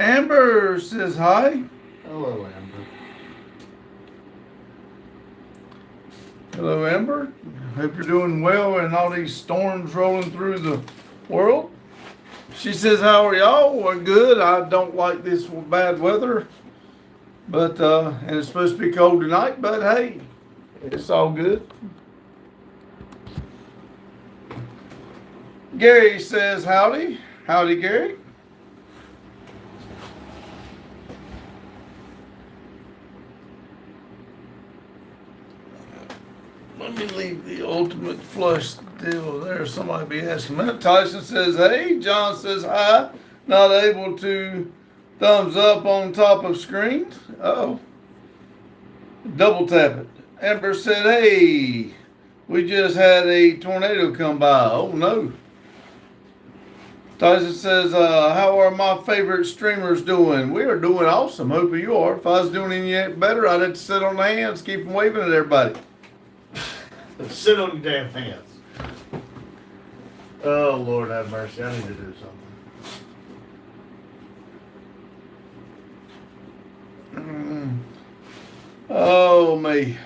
Amber says hi. Hello, Amber. Hello, Amber. Hope you're doing well and all these storms rolling through the world. She says, how are y'all? We're good. I don't like this bad weather, but and it's supposed to be cold tonight, but hey, it's all good. Gary says, howdy. Howdy, Gary. Let me leave the ultimate flush deal there. Somebody be asking that. Tyson says, hey. John says, hi. Not able to thumbs up on top of screen. Uh-oh. Double tap it. Amber said, hey. We just had a tornado come by. Oh, no. Tyson says, how are my favorite streamers doing? We are doing awesome. Hope you are. If I was doing any better, I'd have to sit on the hands, keep them waving at everybody. Sit on your damn hands. Oh, Lord have mercy. I need to do something. Oh, me.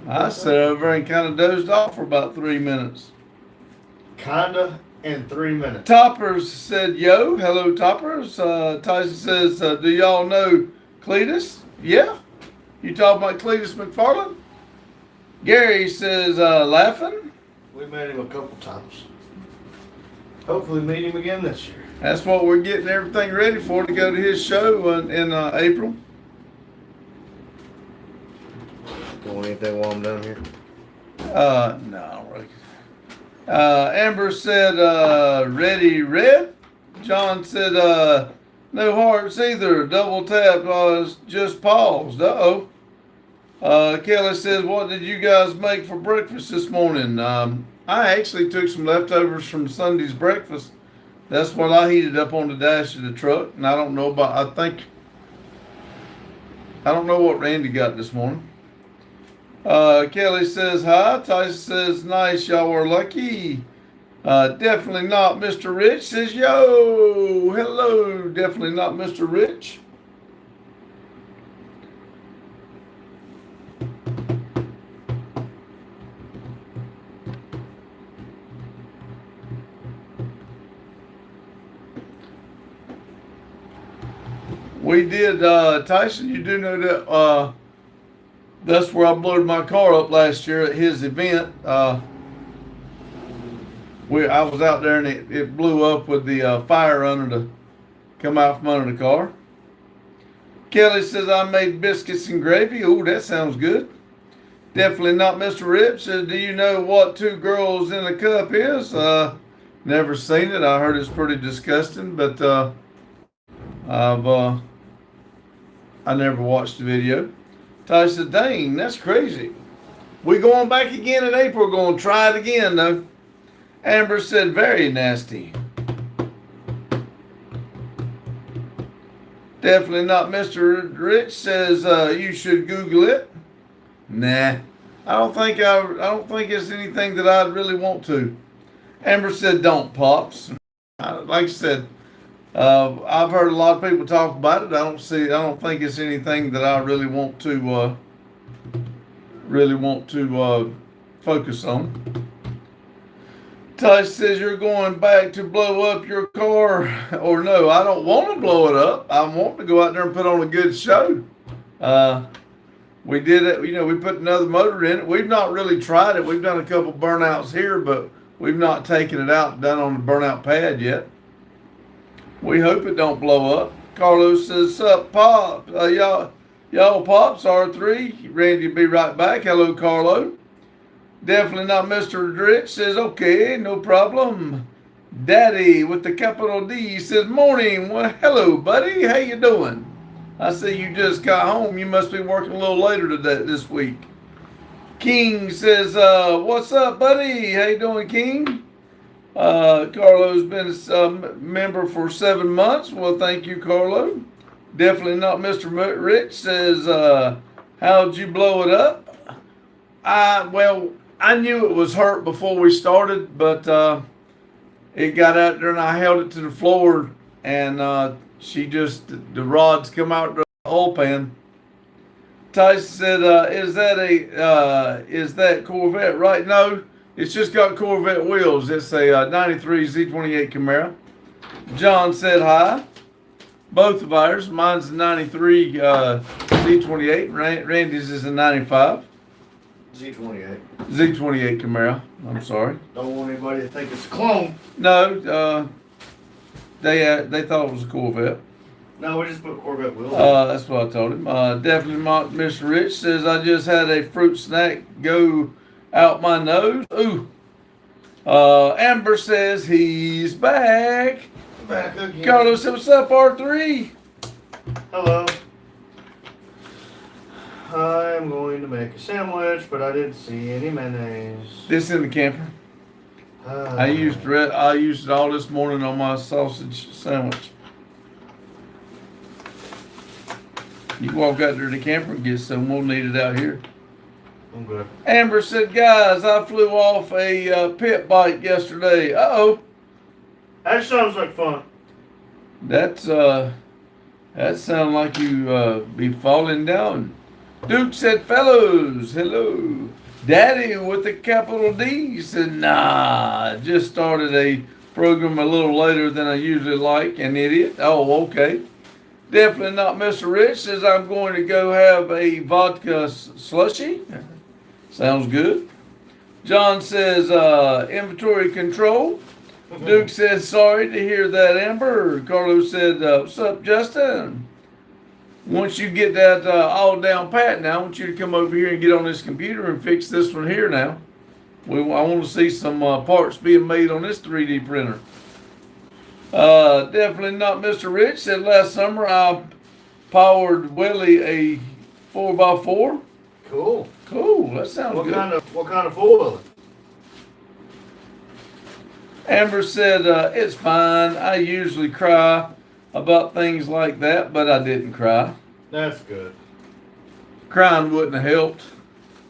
I sat over and kind of dozed off for about 3 minutes. Kinda in 3 minutes. Toppers said, yo. Hello, Toppers. Tyson says, do y'all know Cletus? Yeah. You talking about Cletus McFarland? Gary says, laughing. We met him a couple times. Hopefully meet him again this year. That's what we're getting everything ready for to go to his show in April. Doing anything while I'm down here? No. Amber said, ready, red. John said, no hearts either. Double tap, just paused. Uh-oh. Kelly says, what did you guys make for breakfast this morning? I actually took some leftovers from Sunday's breakfast. That's what I heated up on the dash of the truck. And I don't know what Randy got this morning. Kelly says, hi. Tyson says, nice. Y'all are lucky. Definitely not Mr. Rich says, yo. Hello. Definitely not Mr. Rich. We did, Tyson, you do know that that's where I blowed my car up last year at his event. I was out there and it blew up with the fire come out from under the car. Kelly says, I made biscuits and gravy. Ooh, that sounds good. Definitely not Mr. Rip says, do you know what two girls in a cup is? Never seen it. I heard it's pretty disgusting, but I never watched the video. Ty said, dang, that's crazy. We going back again in April. We're going to try it again, though. Amber said, very nasty. Definitely not Mr. Rich says, you should Google it. Nah. I don't think it's anything that I'd really want to. Amber said, don't, Pops. Like I said, I've heard a lot of people talk about it. I don't think it's anything that I really want to focus on. Tush says you're going back to blow up your car, or no? I don't want to blow it up. I want to go out there and put on a good show. We did it. We put another motor in it. We've not really tried it. We've done a couple burnouts here, but we've not taken it out and done on the burnout pad yet. We hope it don't blow up. Carlos says, sup, Pop? Y'all Pops, R3. Randy will be right back. Hello, Carlo. Definitely not Mr. Rich says, okay, no problem. Daddy with the capital D says, morning. Well, hello, buddy. How you doing? I see you just got home. You must be working a little later this week. King says, what's up, buddy? How you doing, King? Carlo's been a member for 7 months. Well, thank you, Carlo. Definitely not Mr. Rich says, how'd you blow it up? I knew it was hurt before we started, but it got out there and I held it to the floor and the rods come out the oil pan. Tyson said, "Is that Corvette right?" No, it's just got Corvette wheels. It's a '93 Z28 Camaro. John said hi. Both of ours. Mine's a '93 Z28. Randy's is a '95 Z28. Z28 Camaro. I'm sorry. Don't want anybody to think it's a clone. No, they thought it was a Corvette. No, we just put Corvette wheels. That's what I told him. Definitely not. Mr. Rich says I just had a fruit snack go out my nose. Ooh. Amber says he's back. Back again. Carlos, what's up, R3? Hello. I'm going to make a sandwich, but I didn't see any mayonnaise. This in the camper. I used it all this morning on my sausage sandwich. You walk out there to the camper and get some. We'll need it out here. I'm good. Amber said, guys, I flew off a pit bike yesterday. Uh-oh. That sounds like fun. That sounds like you be falling down. Duke said, fellows, hello. Daddy with a capital D said, nah, just started a program a little later than I usually like. An idiot. Oh, okay. Definitely not Mr. Rich says I'm going to go have a vodka slushy. Sounds good. John says inventory control. Duke says sorry to hear that, Amber. Carlos said what's up, Justin? Once you get that all down pat now, I want you to come over here and get on this computer and fix this one here now. I want to see some parts being made on this 3D printer. Definitely not Mr. Rich said last summer I powered Willie a 4x4. Cool. Cool. That sounds good. What kind of foil? Amber said it's fine. I usually cry about things like that, but I didn't cry. That's good. Crying wouldn't have helped.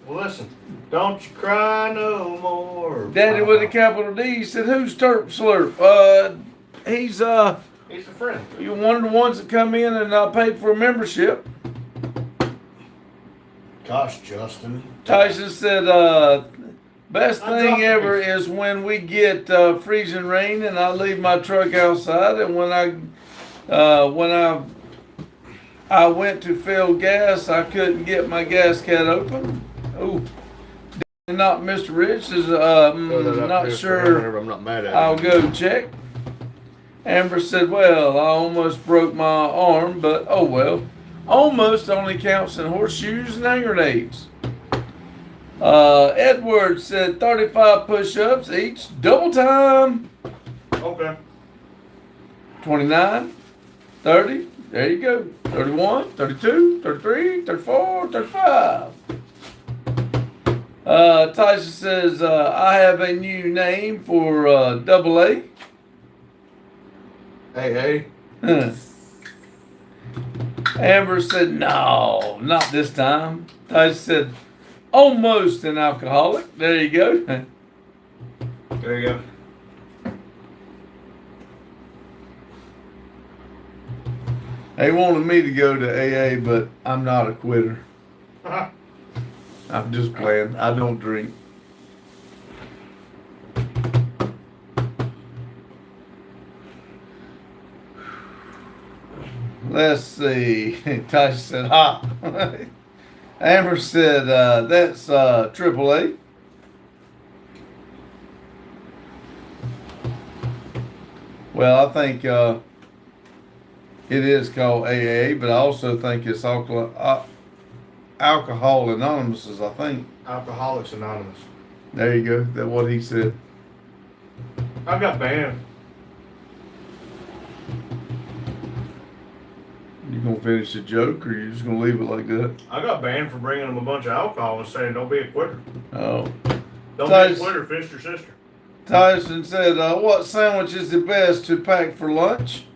Well, listen. Don't you cry no more. Daddy with a capital D said, "Who's Terp Slurp?" He's a friend. You're one of the ones that come in and pay for a membership. Gosh, Justin. Tyson said, best thing ever is when we get freezing rain and I leave my truck outside, and when I went to fill gas, I couldn't get my gas can open. Ooh. Not Mr. Rich is not sure. I'm not mad at I'll go check. Amber said, well, I almost broke my arm, but oh well. Almost only counts in horseshoes and hand grenades. Edward said 35 push-ups each, double time. Okay. 29, 30, there you go. 31, 32, 33, 34, 35. Tyson says, I have a new name for double A. Hey. Amber said, no, not this time. Tyson said, almost an alcoholic. There you go. There you go. They wanted me to go to AA, but I'm not a quitter. I'm just playing. I don't drink. Let's see. Tyson said, ha. Amber said, that's AAA. Well, I think it is called AA, but I also think it's Alcohol Anonymous, I think. Alcoholics Anonymous. There you go. That's what he said. I got banned. You gonna finish the joke, or you just gonna leave it like that? I got banned for bringing them a bunch of alcohol and saying, "Don't be a quitter." Oh. Don't be a quitter. Fist your sister. Tyson said, "What sandwich is the best to pack for lunch?"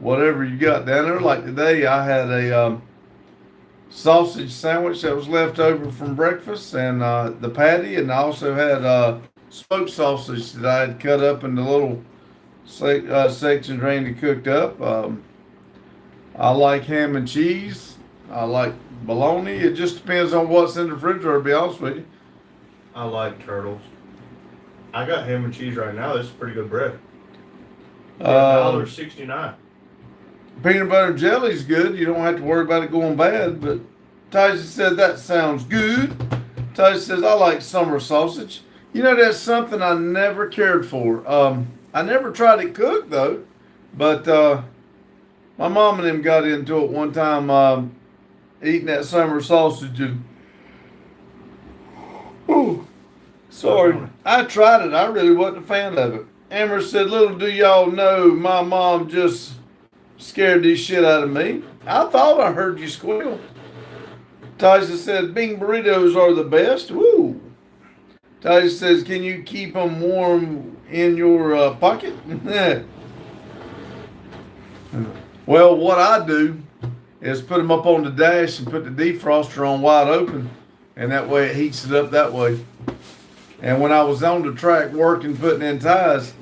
Whatever you got down there. Like today, I had a sausage sandwich that was left over from breakfast, and the patty, and I also had smoked sausage that I had cut up into little sections Randy cooked up. I like ham and cheese. I like bologna. It just depends on what's in the refrigerator, to be honest with you. I like turtles. I got ham and cheese right now. This is pretty good bread. $1.69. Peanut butter jelly's good. You don't have to worry about it going bad. But Tyson said that sounds good. Tyson says I like summer sausage. You know, that's something I never cared for. I never tried it cooked though. But my mom and them got into it one time eating that summer sausage and ooh, sorry. I tried it. I really wasn't a fan of it. Amber said, little do y'all know my mom just scared the shit out of me. I thought I heard you squeal. Tyson said, Bing burritos are the best. Woo. Tyson says, can you keep them warm in your pocket? Well, what I do is put them up on the dash and put the defroster on wide open. And that way it heats it up that way. And when I was on the track working, putting in ties,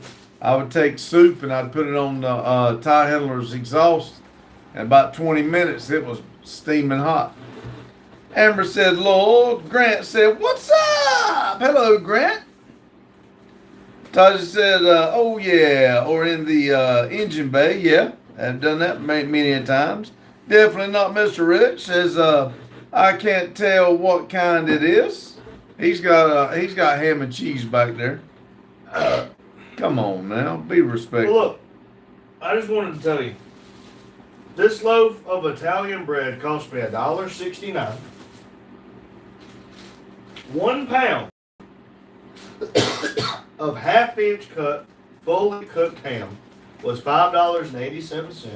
I would take soup and I'd put it on the tie handler's exhaust. And about 20 minutes, it was steaming hot. Amber said, Lord. Grant said, what's up? Hello, Grant. Tasha said, oh yeah, or in the engine bay. Yeah, I've done that many times. Definitely not Mr. Rich. Says, I can't tell what kind it is. He's got ham and cheese back there. Come on now, be respectful. Well, look, I just wanted to tell you, this loaf of Italian bread cost me $1.69. 1 pound of half-inch cut, fully cooked ham was $5.87.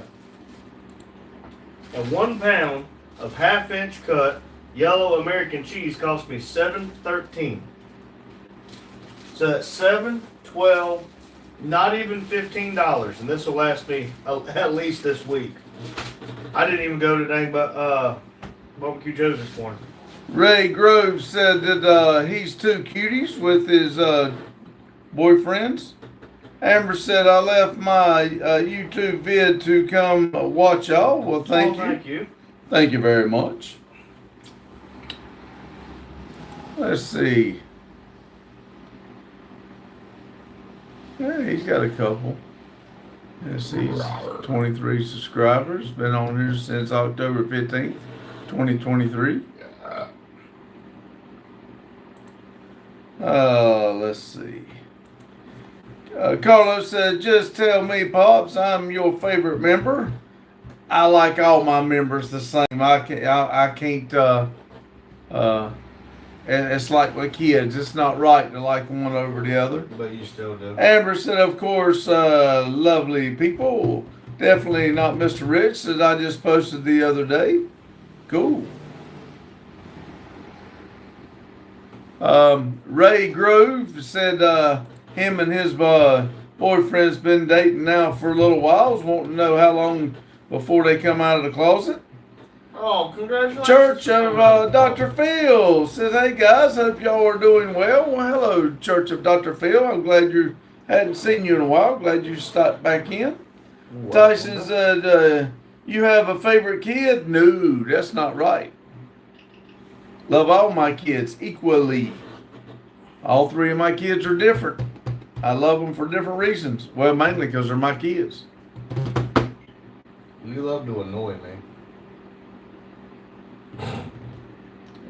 And 1 pound of half-inch cut yellow American cheese cost me $7.13. So that's $7.12, not even $15, and this will last me at least this week. I didn't even go to dang Barbecue Joe's this morning. Ray Grove said that he's two cuties with his boyfriends. Amber said, I left my YouTube vid to come watch y'all. Well, thank you. Thank you. Thank you very much. Let's see. Yeah, he's got a couple. Yes, he's 23 subscribers. Been on here since October 15th, 2023. Let's see. Carlos said, just tell me, Pops, I'm your favorite member. I like all my members the same. I can't, it's like with kids. It's not right to like one over the other. But you still do. Amber said, of course, lovely people. Definitely not Mr. Rich that I just posted the other day. Cool. Ray Grove said him and his boyfriend's been dating now for a little while. Was wanting to know how long before they come out of the closet. Oh, congratulations. Church of Dr. Phil says, hey guys, hope y'all are doing well. Well, hello, Church of Dr. Phil. I'm glad you hadn't seen you in a while. Glad you stopped back in. Tyson said, you have a favorite kid? No, that's not right. Love all my kids equally. All three of my kids are different. I love them for different reasons. Well, mainly because they're my kids. You love to annoy me.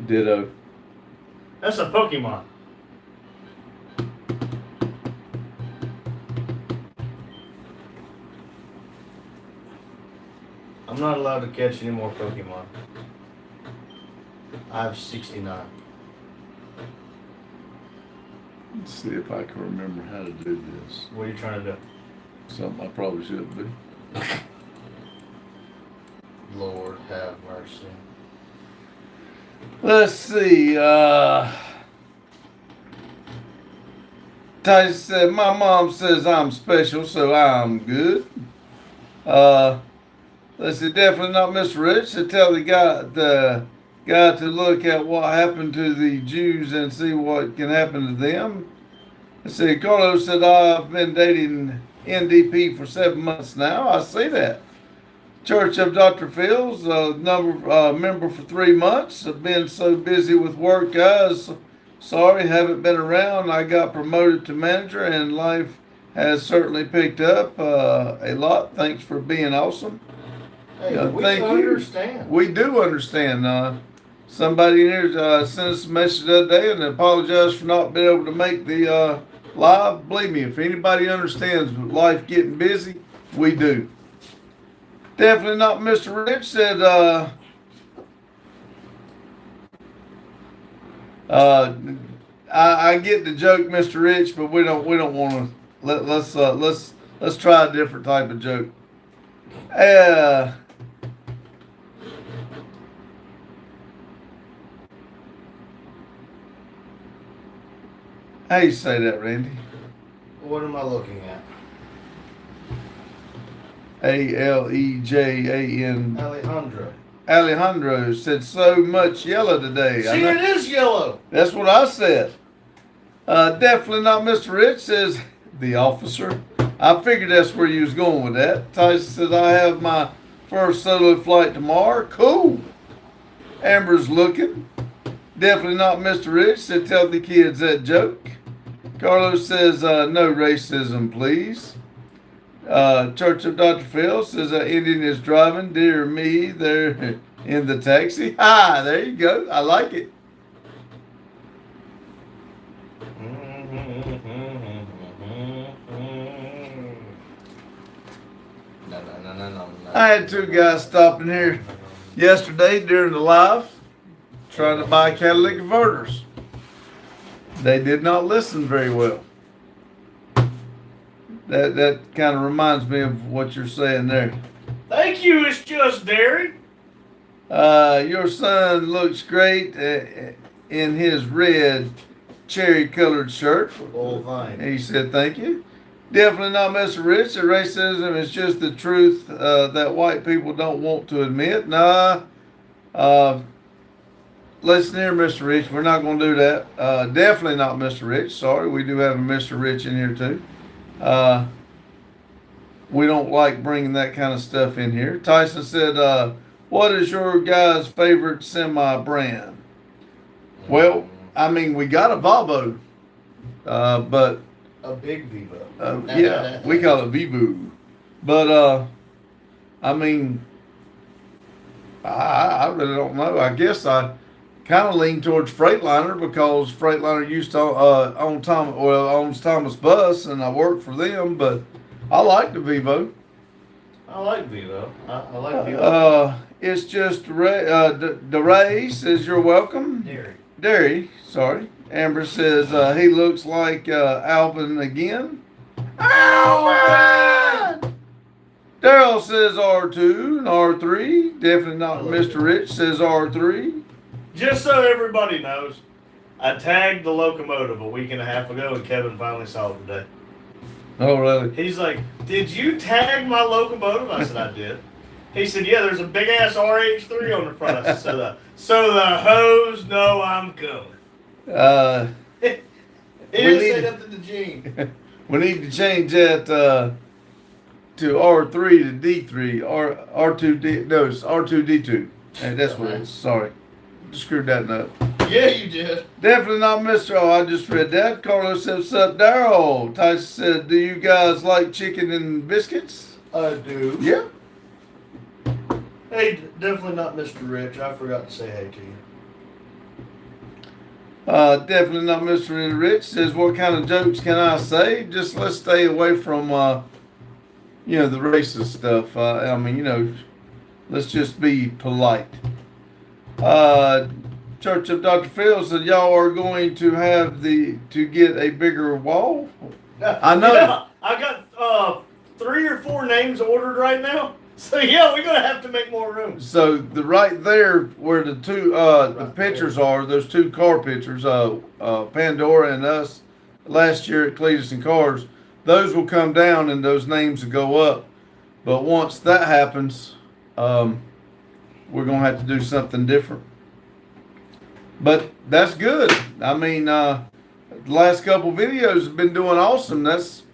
Ditto. That's a Pokemon. I'm not allowed to catch any more Pokemon. I have 69. Let's see if I can remember how to do this. What are you trying to do? Something I probably should do. Lord have mercy. Let's see. Tyson said, my mom says I'm special, so I'm good. Let's see, definitely not Mr. Rich. To tell the guy to look at what happened to the Jews and see what can happen to them. Let's see, Carlos said, I've been dating NDP for 7 months now. I see that. Church of Dr. Phil's member for 3 months. I've been so busy with work, guys. Sorry, haven't been around. I got promoted to manager, and life has certainly picked up a lot. Thanks for being awesome. Hey, we understand. We do understand. Somebody in here sent us a message the other day and apologized for not being able to make the live. Believe me, if anybody understands life getting busy, we do. Definitely not Mr. Rich said, I get the joke, Mr. Rich, but we don't want to. Let's try a different type of joke. How you say that, Randy? What am I looking at? Alejan. Alejandro. Alejandro said so much yellow today. See, it is yellow. That's what I said. Definitely not Mr. Rich says the officer. I figured that's where you was going with that. Tyson says I have my first solo flight tomorrow. Cool. Amber's looking. Definitely not Mr. Rich said tell the kids that joke. Carlos says no racism, please. Church of Dr. Phil says Indian is driving. Dear me, they're in the taxi. Ah, there you go. I like it. No. I had 2 guys stopping here yesterday during the live trying to buy catalytic converters. They did not listen very well. That kind of reminds me of what you're saying there. Thank you, it's just Derry. Your son looks great in his red cherry-colored shirt. Oh, fine. He said, thank you. Definitely not Mr. Rich. The racism is just the truth that white people don't want to admit. Nah. Listen here, Mr. Rich. We're not going to do that. Definitely not Mr. Rich. Sorry, we do have a Mr. Rich in here, too. We don't like bringing that kind of stuff in here. Tyson said, what is your guys' favorite semi-brand? Well, I mean, we got a Volvo, but... A big Vivo. Yeah, we call it Vivo. But, I mean, I really don't know. I guess I kind of lean towards Freightliner because Freightliner used to owns Thomas Bus, and I work for them. But I like the Vivo. I like Vivo. I like Vivo. It's just Ray says you're welcome. Derry, sorry. Amber says he looks like Alvin again. Alvin! Daryl says R2 and R3. Definitely not Mr. Rich says R3. Just so everybody knows, I tagged the locomotive a week and a half ago, and Kevin finally saw it today. Oh, really? He's like, did you tag my locomotive? I said, I did. He said, yeah, there's a big-ass RH3 on the front. I said, so the hoes know I'm coming. He didn't say nothing to Gene. We need to change that to R3 to D3 or R2D. No, it's R2D2. Hey, that's what it is. Sorry, screwed that up. Yeah, you did. Definitely not Mr. Oh, I just read that. Carlos said, "What's up, Daryl?" Tyson said, "Do you guys like chicken and biscuits?" I do. Yeah. Hey, definitely not Mr. Rich. I forgot to say hey to you. Definitely not Mr. Rich says, what kind of jokes can I say? Just let's stay away from, the racist stuff. I mean, let's just be polite. Church of Dr. Phil said, y'all are going to have to get a bigger wall? I know. Yeah, I got 3 or 4 names ordered right now. So yeah, we're gonna have to make more room. So the right there where the two the pictures are, those 2 car pictures, Pandora and us last year at Cletus and Cars, those will come down and those names will go up. But once that happens, we're gonna have to do something different. But that's good. I mean, the last couple videos have been doing awesome. That's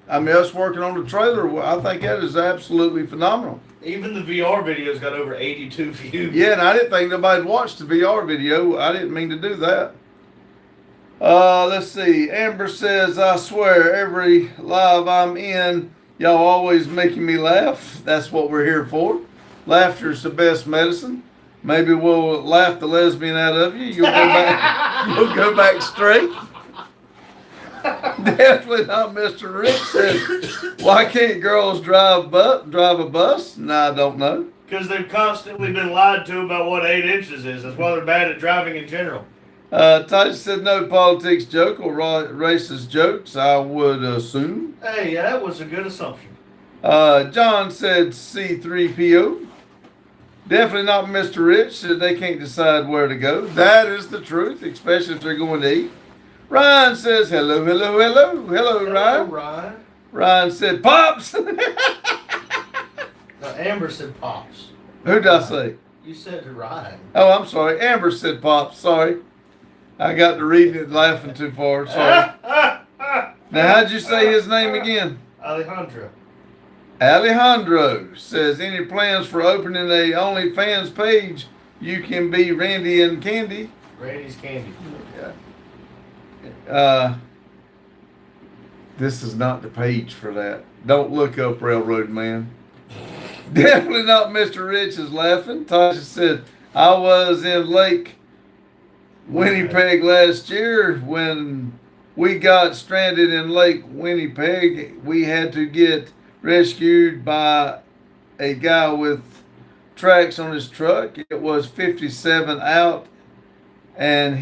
I mean, us working on the trailer, I think that is absolutely phenomenal. Even the VR video's got over 82 views. Yeah, and I didn't think nobody watched the VR video. I didn't mean to do that. Let's see. Amber says, I swear, every live I'm in, y'all always making me laugh. That's what we're here for. Laughter's the best medicine. Maybe we'll laugh the lesbian out of you. You'll go back. You'll go back straight. Definitely not Mr. Rich said, why can't girls drive a bus? Nah, I don't know. Because they've constantly been lied to about what 8 inches is. That's why they're bad at driving in general. Tyson said no politics joke or racist jokes, I would assume. Hey, that was a good assumption. John said C3PO. Definitely not Mr. Rich said they can't decide where to go. That is the truth, especially if they're going to eat. Ryan says hello, hello, hello. Hello, Ryan. Ryan. Ryan said Pops. No, Amber said Pops. Who did I say? You said Ryan. Oh, I'm sorry. Amber said Pops. Sorry. I got to reading it and laughing too far. Sorry. Now, how'd you say his name again? Alejandro. Alejandro says, any plans for opening a OnlyFans page? You can be Randy and Candy. Randy's Candy. This is not the page for that. Don't look up Railroad Man. Definitely not Mr. Rich is laughing. Tasha said, I was in Lake Winnipeg last year when we got stranded in Lake Winnipeg. We had to get rescued by a guy with tracks on his truck. It was 57 out and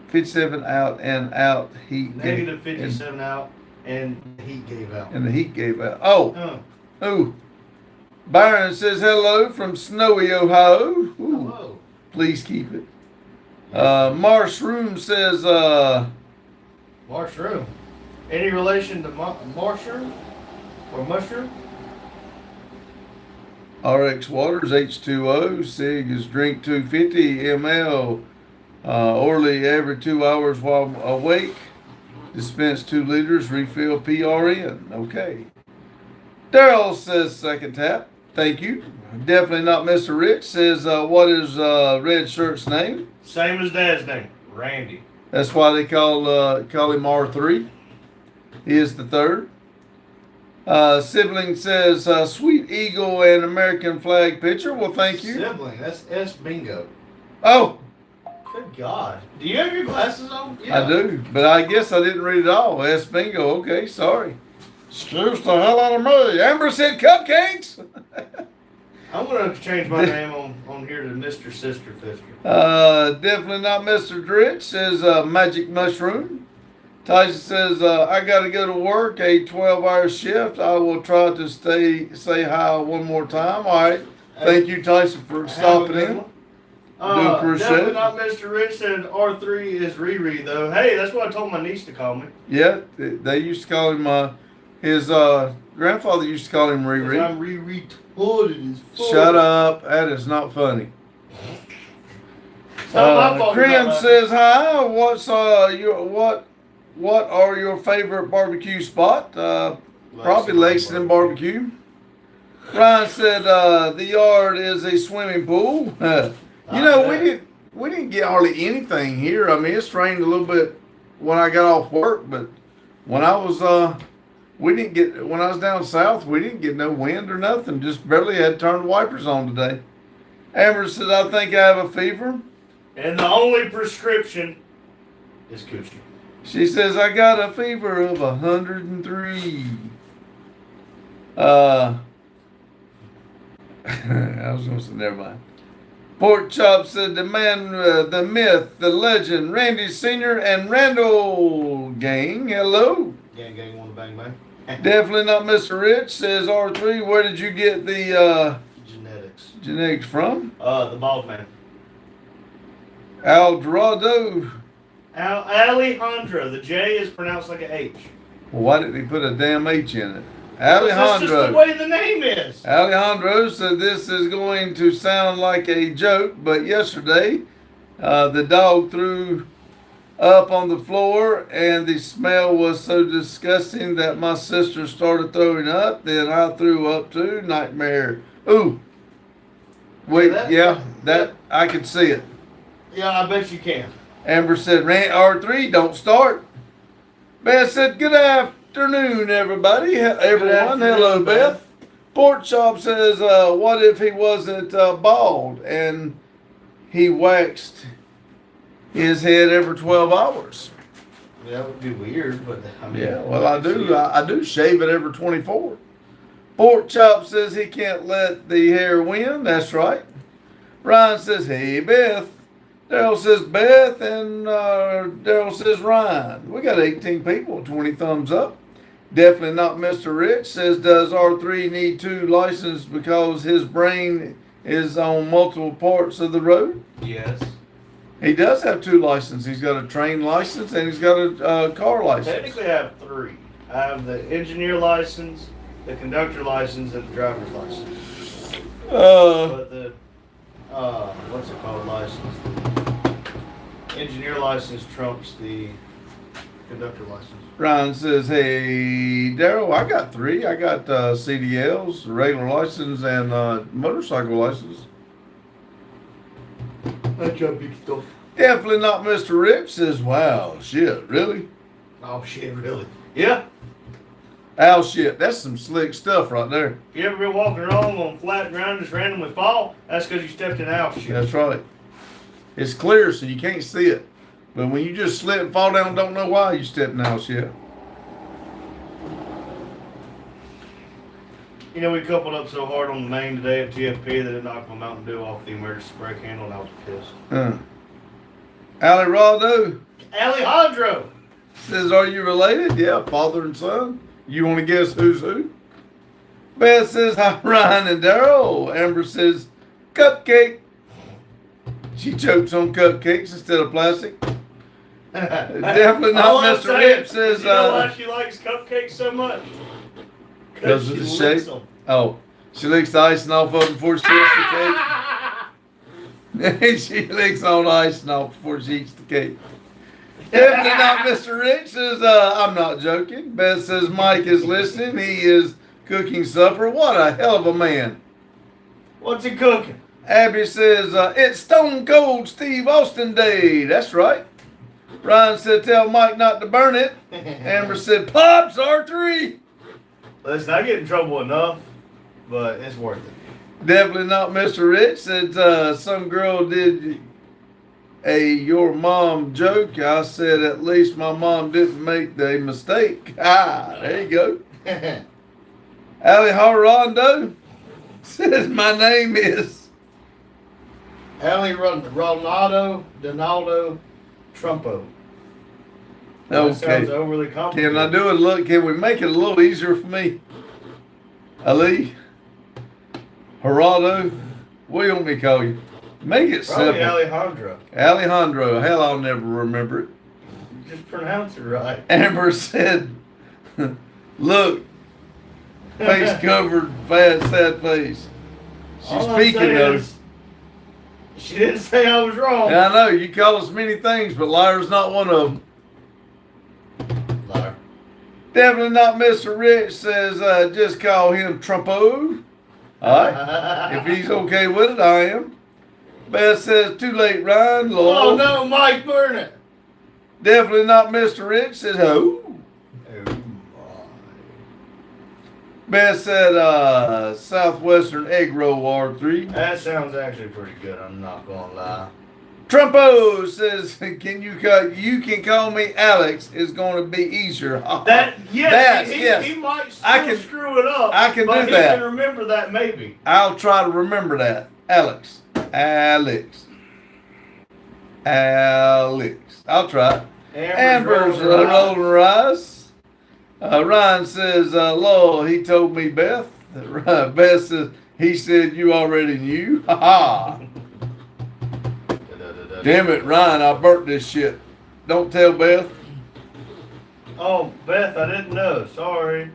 57 out and out. Negative 57 out and the heat gave out. And the heat gave out. Oh. Byron says hello from snowy Ohio. Ooh. Hello. Please keep it. Marshroom says, Marshroom. Any relation to mushroom or mushroom? RX Waters H2O. Sig is drink 250 ml orally every 2 hours while awake. Dispense 2 liters. Refill PRN. Okay. Daryl says second tap. Thank you. Definitely not Mr. Rich says, what is Red Shirt's name? Same as Dad's name, Randy. That's why they call him R3. He is the third. Sibling says, Sweet Eagle and American flag picture. Well, thank you. Sibling, that's S Bingo. Oh. Good God. Do you have your glasses on? Yeah. I do, but I guess I didn't read it all. S Bingo. Okay, sorry. Excuse the hell out of me. Amber said cupcakes. I'm going to change my name on here to Mr. Sister Fister. Definitely not Mr. Dritch says Magic Mushroom. Tyson says, I got to go to work, a 12-hour shift. I will try to say hi one more time. All right. Thank you, Tyson, for stopping in. Do appreciate definitely it. not Mr. Rich said R3 is Riri, though. Hey, that's what I told my niece to call me. Yeah, they used to call him, his grandfather used to call him Riri. I'm Riri retarded as fuck. Shut up. That is not funny. It's not my fault. Krim says, hi. What are your favorite barbecue spot? Probably Lexington Barbecue. Ryan said, the yard is a swimming pool. We didn't get hardly anything here. I mean, it's rained a little bit when I got off work, but when I was when I was down south, we didn't get no wind or nothing. Just barely had to turn the wipers on today. Amber says, I think I have a fever. And the only prescription is coochie. She says, I got a fever of 103. I was going to say, never mind. Pork Chop said, the man, the myth, the legend, Randy Sr. and Randall gang. Hello. Gang, wanna bang bang? Definitely not Mr. Rich says R3. Where did you get the genetics from? The bald man. Aldorado. Alejandro. The J is pronounced like an H. Well, why didn't he put a damn H in it? That's Alejandro. just the way the name is. Alejandro said this is going to sound like a joke, but yesterday the dog threw up on the floor, and the smell was so disgusting that my sister started throwing up. Then I threw up too. Nightmare. Ooh. Wait, that I could see it. Yeah, I bet you can. Amber said, rant R3, don't start. Beth said, good afternoon, everybody. Everyone. Hello, Beth. Pork Chop says, what if he wasn't bald and he waxed his head every 12 hours? That would be weird, but I mean. Yeah, well, I do shave it every 24. Pork Chop says he can't let the hair win. That's right. Ryan says, hey, Beth. Daryl says Beth, and Daryl says Ryan. We got 18 people, 20 thumbs up. Definitely not Mr. Rich says, does R3 need 2 licenses because his brain is on multiple parts of the road? Yes. He does have 2 licenses. He's got a train license and he's got a car license. Technically, I have 3. I have the engineer license, the conductor license, and the driver's license. But the what's it called license? Engineer license trumps the conductor license. Ryan says, hey, Daryl, I got 3. I got CDLs, regular license, and motorcycle license. That's your big stuff. Definitely not Mr. Rich says, wow, shit, really? Oh, shit, really? Yeah. Ow, shit, that's some slick stuff right there. If you ever been walking along on flat ground just randomly fall, that's because you stepped in owl shit. That's right. It's clear so you can't see it. But when you just slip and fall down and don't know why, you step in owl shit. You know, we coupled up so hard on the main today at TFP that it knocked my Mountain Dew off the emergency brake handle, and I was pissed. Alejandro Alejandro says, are you related? Yeah, father and son. You want to guess who's who? Beth says, hi, Ryan and Daryl. Amber says, cupcake. She chokes on cupcakes instead of plastic. Definitely not Mr. Rip says, you know why she likes cupcakes so much? Because of the shape. Oh, she licks the icing off of them before she eats the cake. She licks on the icing off before she eats the cake. Definitely not Mr. Rich says, I'm not joking. Beth says Mike is listening. He is cooking supper. What a hell of a man. What's he cooking? Abby says, it's Stone Cold Steve Austin Day. That's right. Ryan said, tell Mike not to burn it. Amber said, Pops R3. Listen, I get in trouble enough, but it's worth it. Definitely not Mr. Rich said, some girl did a your mom joke. I said, at least my mom didn't make the mistake. Ah, there you go. Alejandro says, my name is Ali Ronaldo Donaldo Trumpo. That okay. sounds overly complicated. Can I do it? Look, can we make it a little easier for me? Ali, Geraldo, what do you want me to call you? Make it Probably simple. Alejandro. Alejandro. Hell, I'll never remember it. Just pronounce it right. Amber said, look, face covered, fat, sad face. She's All I'm speaking saying though. is, she didn't say I was wrong. And I know you call us many things, but liar's not one of them. Liar. Definitely not Mr. Rich says, just call him Trumpo. All right. If he's okay with it, I am. Beth says, too late, Ryan. Lord. Oh no, Mike, burn it. Definitely not Mr. Rich says, oh. Beth said, Southwestern egg roll R3. That sounds actually pretty good, I'm not gonna lie. Trumpo says, you can call me Alex. It's going to be easier. Yes, he might still screw it up. I can but do that. He can remember that maybe. I'll try to remember that. Alex. I'll try. Amber's rolling her eyes. Ryan says, Lord, he told me Beth. Beth says, he said you already knew. Ha ha. Damn it, Ryan, I burnt this shit. Don't tell Beth. Oh, Beth, I didn't know. Sorry.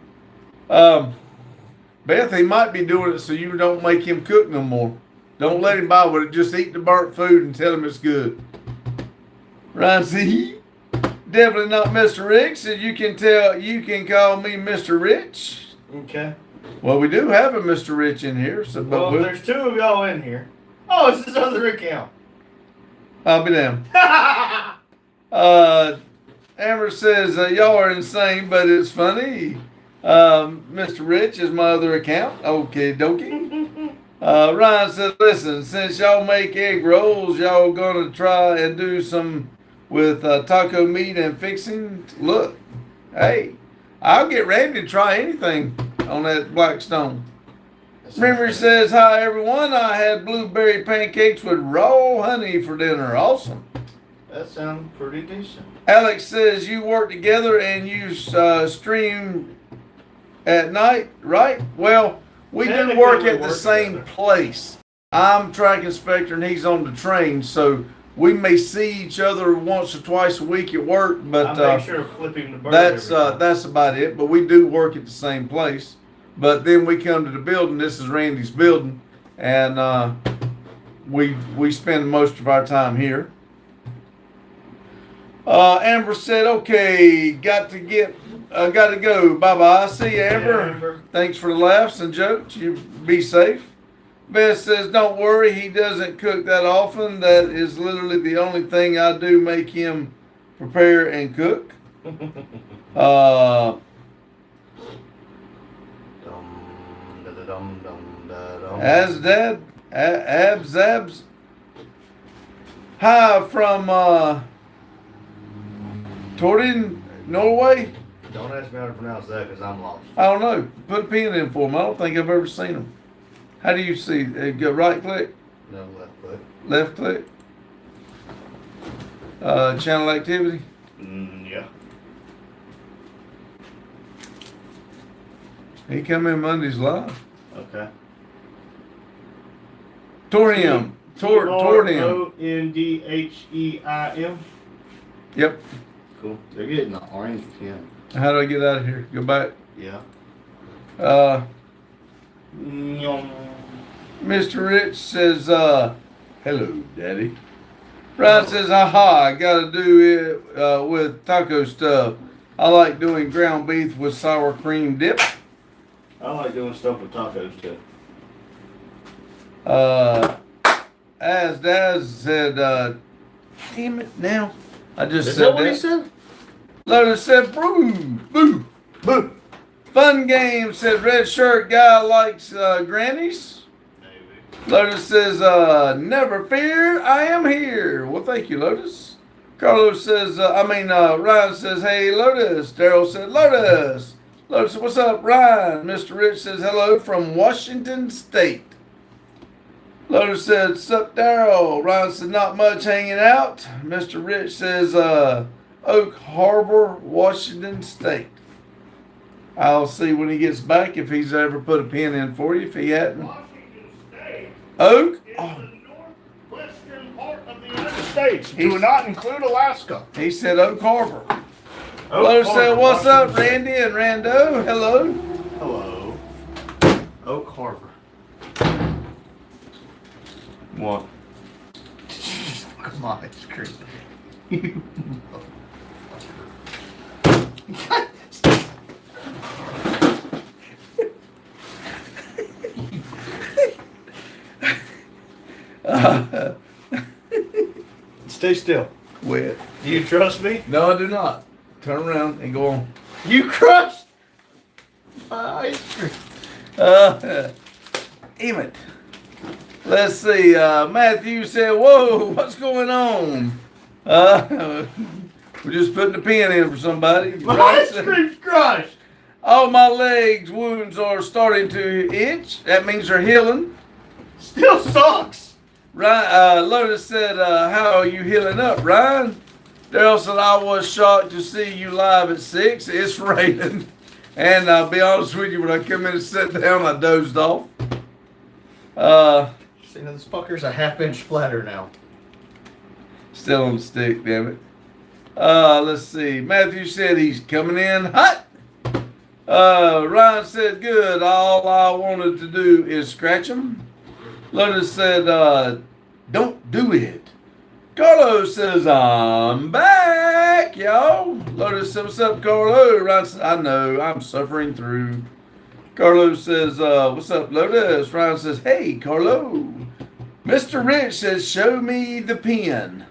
Beth, he might be doing it so you don't make him cook no more. Don't let him buy with it. Just eat the burnt food and tell him it's good. Ryan, see, definitely not Mr. Rick. So you can call me Mr. Rich. Okay. Well, we do have a Mr. Rich in here. So, but Well, there's 2 of y'all in here. Oh, it's his other account. I'll be damned. Amber says, y'all are insane, but it's funny. Mr. Rich is my other account. Okay, dokie. Ryan said, listen, since y'all make egg rolls, y'all gonna try and do some with taco meat and fixing? Look, hey, I'll get ready to try anything on that Blackstone. Memory says, hi everyone, I had blueberry pancakes with raw honey for dinner. Awesome. That sounds pretty decent. Alex says, you work together and you stream at night, right? Well, we do work at the same place. I'm track inspector and he's on the train, so we may see each other once or twice a week at work, but I make sure of flipping the bird that's about it. But we do work at the same place. But then we come to the building. This is Randy's building, and we spend most of our time here. Amber said, "Okay, got to go. Bye bye. See you, Amber. Yeah, Amber. Thanks for the laughs and jokes. You be safe." Beth says, "Don't worry. He doesn't cook that often. That is literally the only thing I do make him prepare and cook." As dad, abs. Hi from Tordin, Norway. Don't ask me how to pronounce that because I'm lost. I don't know. Put a pin in for him. I don't think I've ever seen him. How do you see? Go right click? No, left click. Left click? Channel activity? Yeah. He come in Mondays live. Okay. Torium. Torium. Ondheim. Yep. Cool. They're getting the orange pen. How do I get out of here? Go back. Yeah. Mr. Rich says, hello, Daddy. Ryan says, aha, I gotta do it with taco stuff. I like doing ground beef with sour cream dip. I like doing stuff with tacos too. As Daz said, damn it now. I just Is said that what he said? Lotus said, boo, boo, boo. Fun game said, red shirt guy likes grannies. Maybe. Lotus says, never fear, I am here. Well, thank you, Lotus. Carlos says, Ryan says, hey, Lotus. Daryl said, Lotus. Lotus said, what's up, Ryan? Mr. Rich says, hello from Washington State. Lotus said, sup, Daryl. Ryan said, not much hanging out. Mr. Rich says, Oak Harbor, Washington State. I'll see when he gets back if he's ever put a pin in for you. If he hadn't. Washington State. Oak? Is the northwestern part of the United States. Do not include Alaska. He said Oak Harbor. Oak Lotus Harbor, said, what's up, Washington Randy and Rando? Hello. Hello. Oak Harbor. What? Come on, it's crazy. Stay still. Quit. Do you trust me? No, I do not. Turn around and go on. You crushed my ice cream. Damn it. Let's see. Matthew said, whoa, what's going on? We're just putting a pin in for somebody. My Right? ice cream's crushed. All my legs wounds are starting to itch. That means they're healing. Still sucks. Ryan, Lotus said, how are you healing up, Ryan? Daryl said, I was shocked to see you live at 6. It's raining. And I'll be honest with you, when I come in and sit down, I dozed off. See, now this fucker's a half-inch flatter now. Still on the stick, damn it. Let's see. Matthew said he's coming in hot. Ryan said, good. All I wanted to do is scratch him. Lotus said, don't do it. Carlos says, I'm back, y'all. Lotus says, what's up, Carlo? Ryan says, I know, I'm suffering through. Carlos says, what's up, Lotus? Ryan says, hey, Carlo. Mr. Rich says, show me the pen.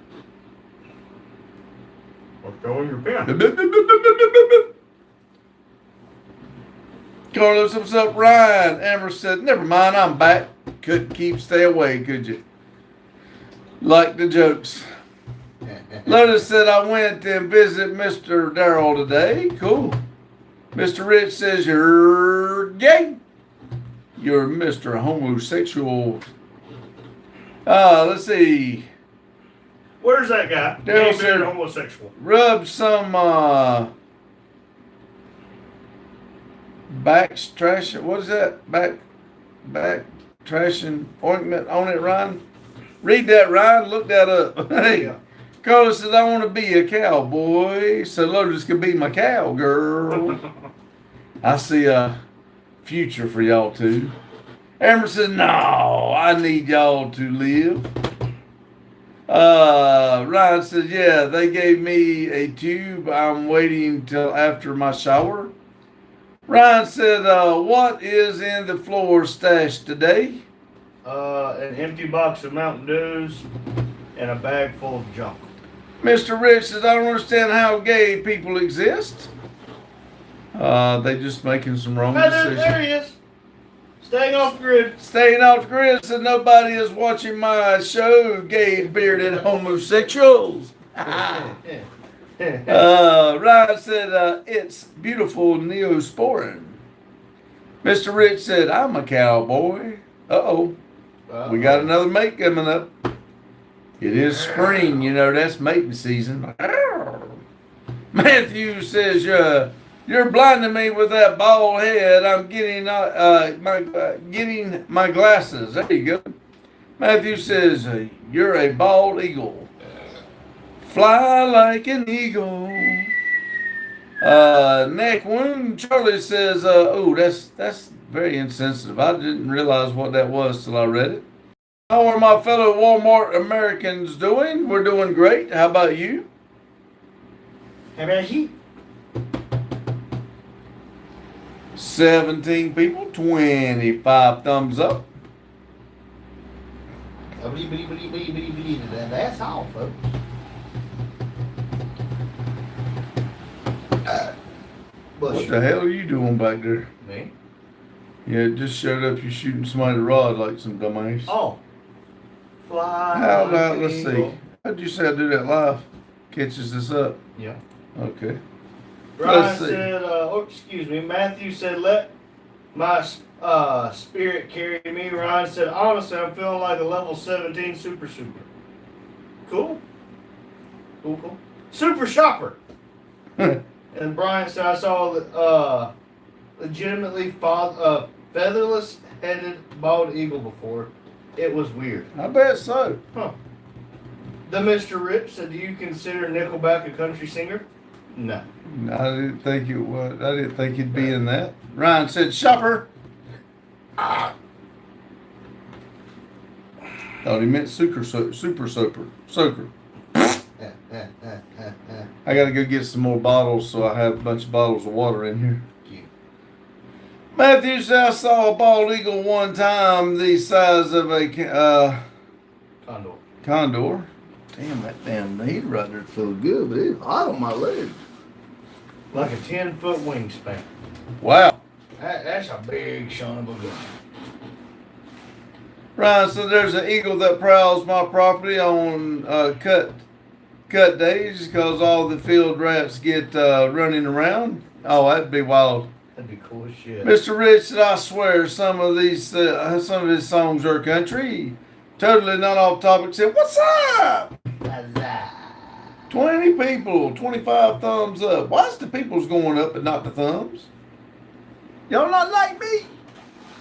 What's going your pen? Carlos, what's up, Ryan? Amber said, never mind, I'm back. Couldn't stay away, could you? Like the jokes. Lotus said, I went and visited Mr. Darrell today. Cool. Mr. Rich says, you're gay. You're Mr. Homosexual. Let's see. Where's that guy? Darrell said, homosexual. rub some back trash. What is that? Back trashing ointment on it, Ryan? Read that, Ryan. Look that up. Hey, Yeah. Carlos says, I want to be a cowboy so Lotus can be my cowgirl. I see a future for y'all too. Amber says, no, I need y'all to live. Ryan says, yeah, they gave me a tube. I'm waiting till after my shower. Ryan said, what is in the floor stash today? An empty box of Mountain Dews and a bag full of junk. Mr. Rich says, I don't understand how gay people exist. They just making some wrong decisions. There he is. Staying off the grid. Staying off the grid said nobody is watching my show, gay bearded homosexuals. Ryan said, it's beautiful Neosporin. Mr. Rich said, I'm a cowboy. Uh-oh. We got another mate coming up. It is spring, you know, that's mating season. Matthew says, you're blinding me with that bald head. I'm getting my glasses. There you go. Matthew says, you're a bald eagle. Fly like an eagle. Neck wound. Charlie says, oh, that's very insensitive. I didn't realize what that was till I read it. How are my fellow Walmart Americans doing? We're doing great. How about you? How about you? 17 people, 25 thumbs up. That's all, folks. What the hell are you doing back there? Me? Yeah, it just showed up you shooting somebody a rod like some dumbass. Oh. Fly. How like about, an let's see. eagle. How'd you say I do that live? Catches this up. Yeah. Okay. Ryan Let's see. said, Matthew said, let my spirit carry me. Ryan said, honestly, I'm feeling like a level 17 super. Cool. Cool. Super shopper. And Brian said, I saw legitimately featherless headed bald eagle before. It was weird. I bet so. Huh. The Mr. Rich said, do you consider Nickelback a country singer? No. I didn't think it was. I didn't think it'd be in that. Ryan said, shopper. Thought he meant super soaker. I gotta go get some more bottles, so I have a bunch of bottles of water in here. Matthew said, I saw a bald eagle one time the size of a condor. Damn, that damn heat right there feels good, but it's hot on my leg. Like a 10-foot wingspan. Wow. That's a big son of a gun. Ryan said, there's an eagle that prowls my property on cut days because all the field rats get running around. Oh, that'd be wild. That'd be cool as shit. Mr. Rich said, I swear some of his songs are country. Totally not off topic. Said, what's up? 20 people, 25 thumbs up. Why is the people's going up but not the thumbs? Y'all not like me?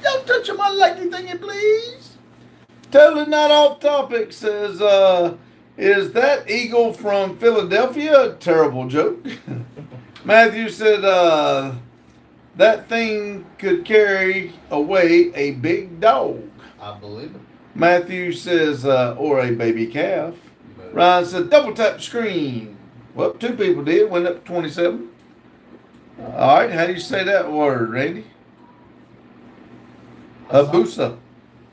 Y'all touch on my likey thingy, please. Totally not off topic says, is that eagle from Philadelphia? Terrible joke. Matthew said, that thing could carry away a big dog. I believe it. Matthew says, or a baby calf. You better Ryan said, double tap the screen. Well, 2 people did. Went up to 27. All right. How do you say that word, Randy? Habusa.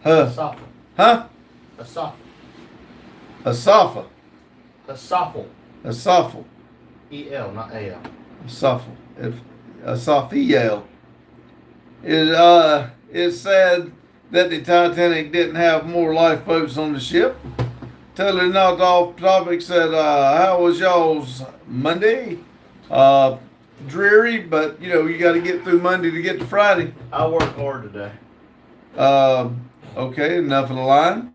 Asafa. Huh? Asafa. Asafa. Asafa. Asafa. E-L, not A-L. Asafa. Asafiel. It's sad that the Titanic didn't have more lifeboats on the ship. Totally knocked off topic. Said, how was y'all's Monday? Dreary, but you got to get through Monday to get to Friday. I worked hard today. Okay, enough of the line.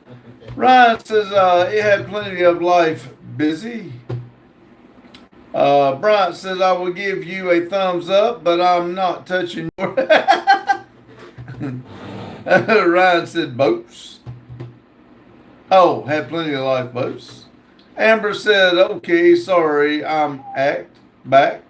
Ryan says, it had plenty of life busy. Bryant says, I will give you a thumbs up, but I'm not touching your. Ryan said, boats. Oh, had plenty of lifeboats. Amber said, okay, sorry, I'm back.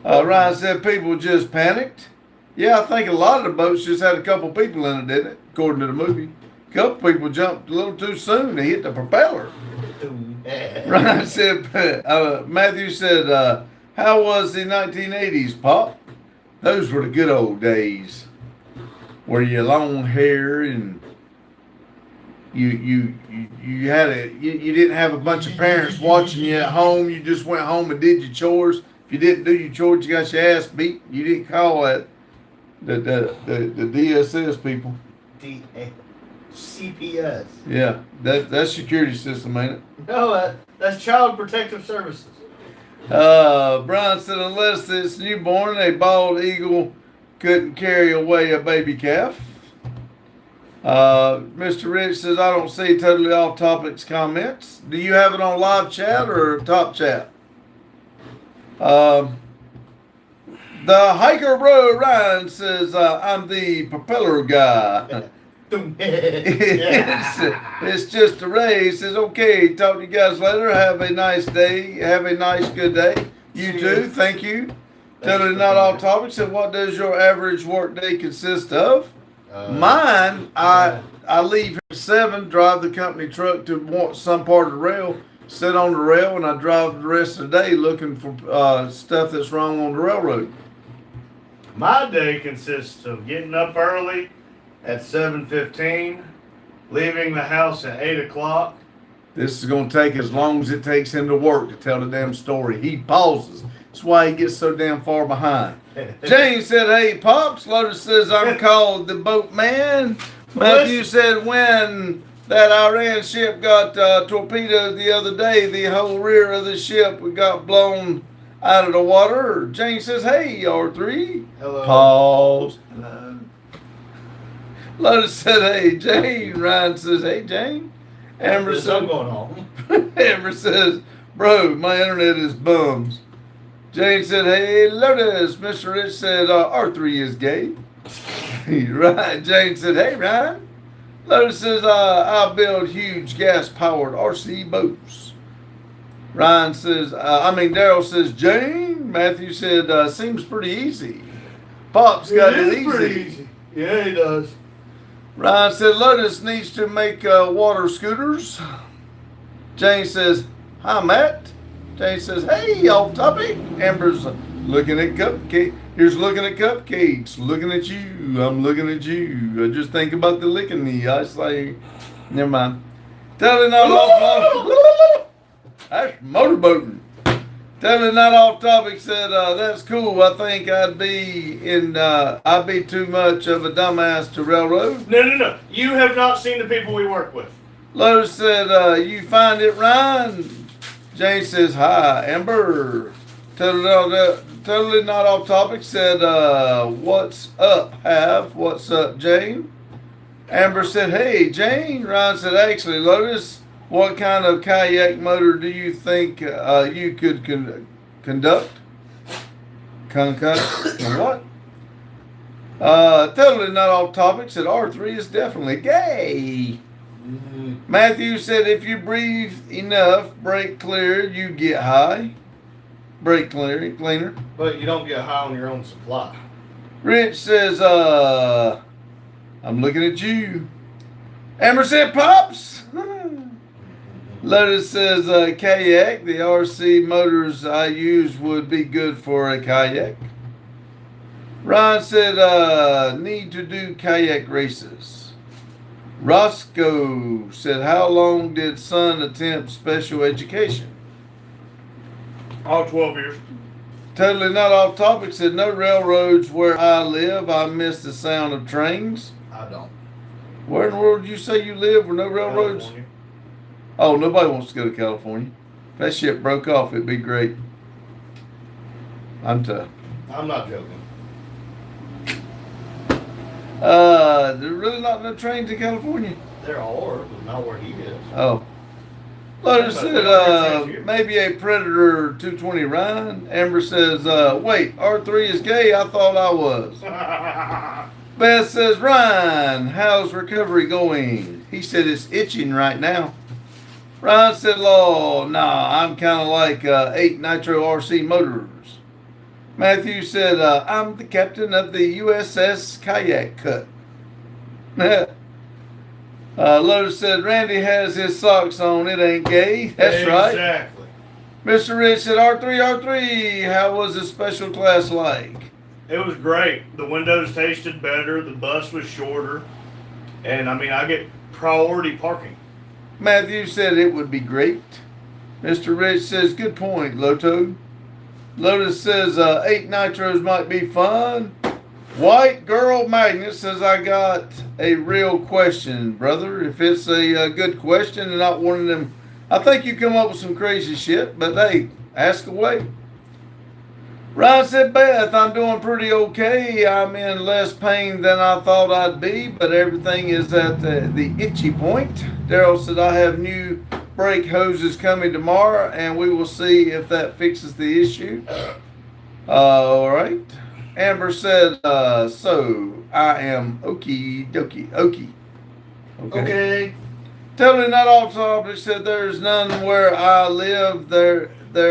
Ryan said, people just panicked. Yeah, I think a lot of the boats just had a couple people in it, didn't it? According to the movie. A couple people jumped a little too soon. They hit the propeller. Ryan said, Matthew said, how was the 1980s, Pop? Those were the good old days. Where you long hair and you didn't have a bunch of parents watching you at home. You just went home and did your chores. If you didn't do your chores, you got your ass beat. You didn't call that the DSS people. CPS. Yeah, that's security system, ain't it? No, that's Child Protective Services. Brian said, unless it's newborn, a bald eagle couldn't carry away a baby calf. Mr. Rich says, I don't see totally off topics comments. Do you have it on live chat or top chat? The hiker bro Ryan says, I'm the propeller guy. it's just a race. Says, okay, talk to you guys later. Have a nice day. Have a nice, good day. You too. Thank you. Totally not off topic. Said, what does your average work day consist of? Mine, I leave at 7, drive the company truck to some part of the rail, sit on the rail, and I drive the rest of the day looking for stuff that's wrong on the railroad. My day consists of getting up early at 7:15, leaving the house at 8 o'clock. This is going to take as long as it takes him to work to tell the damn story. He pauses. That's why he gets so damn far behind. James said, hey, Pops. Lotus says, I'm called the boatman. Matthew said, when that Iran ship got torpedoed the other day, the whole rear of the ship got blown out of the water. James says, hey, R3. Hello. Pause. Hello. Lotus said, hey, Jane. Ryan says, hey, Jane. Amber said, I'm going home. Amber says, bro, my internet is bums. Jane said, hey, Lotus. Mr. Rich said, R3 is gay. Right. Jane said, hey, Ryan. Lotus says, I build huge gas-powered RC boats. Ryan says, Daryl says, Jane. Matthew said, seems pretty easy. Pop's got it easy. Pretty easy. Yeah, he does. Ryan said, Lotus needs to make water scooters. Jane says, hi, Matt. Jane says, hey, off topic. Amber's looking at cupcake. Here's looking at cupcakes. Looking at you. I'm looking at you. I just think about the licking me. I say, never mind. Totally not off. That's motorboating. Totally not off topic. Said, that's cool. I think I'd be too much of a dumbass to railroad. No. You have not seen the people we work with. Lotus said, you find it, Ryan? Jane says, hi, Amber. Totally not off topic. Said, what's up, Hav? What's up, Jane? Amber said, hey, Jane. Ryan said, actually, Lotus, what kind of kayak motor do you think you could conduct? What? Totally not off topic. Said, R3 is definitely gay. Mm-hmm. Matthew said, if you breathe enough, brake clear, you get high. Brake cleaner. But you don't get high on your own supply. Rich says, I'm looking at you. Amber said, Pops. Lotus says kayak. The RC motors I use would be good for a kayak. Ron said need to do kayak races. Roscoe said, how long did son attempt special education? All 12 years. Totally not off topic said, no railroads where I live. I miss the sound of trains. I don't. Where in the world did you say you live with no railroads? California. Oh, nobody wants to go to California. If that shit broke off, it'd be great. I'm tough. I'm not joking. There's really not no trains in California. There are, but not where he is. Oh. Lotus said, maybe a Predator 220 Ryan. Amber says, wait, R3 is gay? I thought I was. Beth says, Ryan, how's recovery going? He said it's itching right now. Ryan said, oh, nah, I'm kind of like 8 Nitro RC Motors. Matthew said, I'm the captain of the USS Kayak Cut. Lotus said, Randy has his socks on. It ain't gay. That's right. Exactly. Mr. Rich said, R3, how was the special class like? It was great. The windows tasted better. The bus was shorter. And, I mean, I get priority parking. Matthew said it would be great. Mr. Rich says, good point, Loto. Lotus says, 8 Nitros might be fun. White Girl Magnet says, I got a real question, brother. If it's a good question and not one of them, I think you come up with some crazy shit, but hey, ask away. Ryan said, Beth, I'm doing pretty okay. I'm in less pain than I thought I'd be, but everything is at the itchy point. Daryl said, I have new brake hoses coming tomorrow, and we will see if that fixes the issue. All right. Amber said, so I am okie dokie. Okay. Totally not off topic. Said there's none where I live. There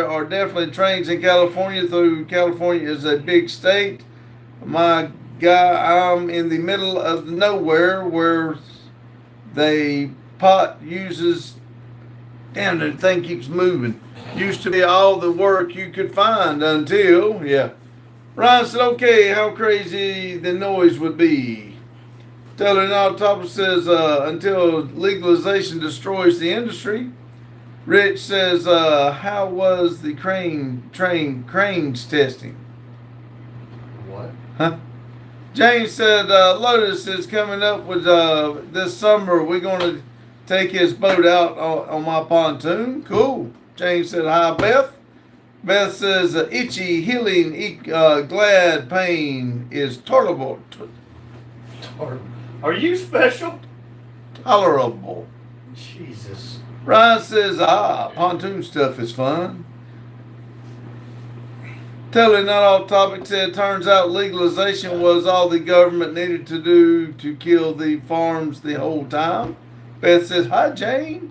are definitely trains in California. Though California is a big state. My guy, I'm in the middle of nowhere where they pot uses. Damn, the thing keeps moving. Used to be all the work you could find until, yeah. Ryan said, okay, how crazy the noise would be. Totally not topic says, until legalization destroys the industry. Rich says, how was the cranes testing? What? Huh? James said, Lotus is coming up with, this summer, we're going to take his boat out on my pontoon. Cool. James said, hi, Beth. Beth says, itchy, healing, glad pain is tolerable. Are you special? Tolerable. Jesus. Ryan says, pontoon stuff is fun. Totally not off topic said, turns out legalization was all the government needed to do to kill the farms the whole time. Beth says, hi, Jane.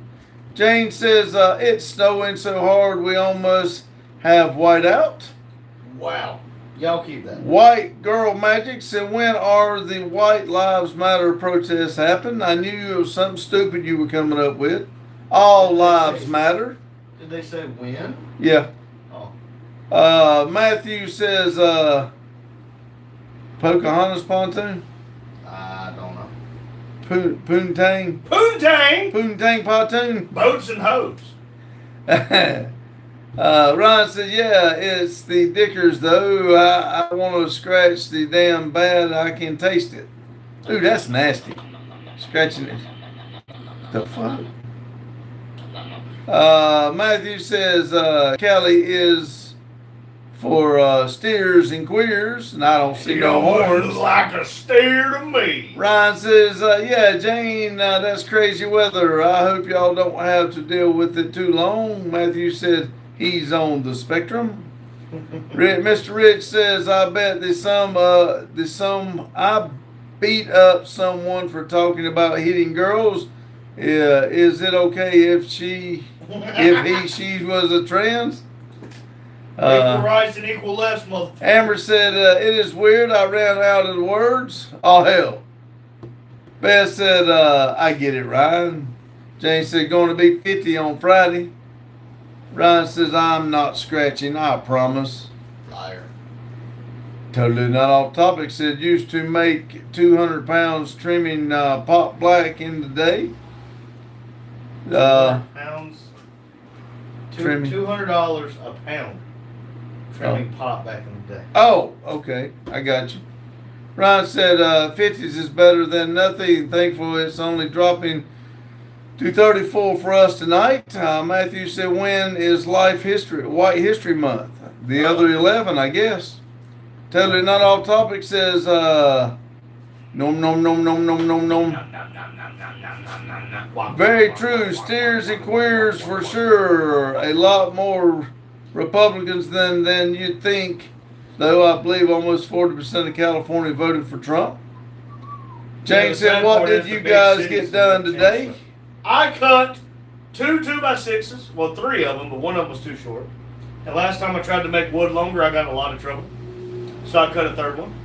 Jane says, it's snowing so hard we almost have whiteout. Wow. Y'all keep that. White Girl Magic said, when are the White Lives Matter protests happen? I knew it was something stupid you were coming up with. All lives matter. Did they say when? Yeah. Oh. Matthew says, Pocahontas pontoon? I don't know. Poontang? Poontang! Poontang pontoon? Boats and hoes. Ryan said, yeah, it's the Dickers, though. I want to scratch the damn bad. I can taste it. Dude, that's nasty. Scratching it. The fuck? Matthew says, Cali is for steers and queers, and I don't see no horns. Looks like a steer to me. Ryan says, yeah, Jane, that's crazy weather. I hope y'all don't have to deal with it too long. Matthew said, he's on the spectrum. Mr. Rich says, I bet I beat up someone for talking about hitting girls. Yeah, is it okay if she was a trans? Equal rights and equal lefts, mother. Amber said, it is weird. I ran out of the words. Oh, hell. Beth said, I get it, Ryan. Jane said, going to be 50 on Friday. Ryan says, I'm not scratching, I promise. Liar. Totally not off topic. Said, used to make 200 pounds trimming pot black in the day. 200 pounds. Trimming. $200 a pound. Trimming pot back in the day. Oh, okay. I got you. Ryan said 50s is better than nothing. Thankful it's only dropping to 34 for us tonight. Matthew said, when is White History Month? The other 11, I guess. Totally not off topic says, nom nom nom nom nom nom nom. Very true. Steers and queers for sure. A lot more Republicans than you'd think. Though I believe almost 40% of California voted for Trump. Jane said, what did you guys get done today? I cut two 2x6s. Well, 3 of them, but one of them was too short. And last time I tried to make wood longer, I got in a lot of trouble. So I cut a 3rd one.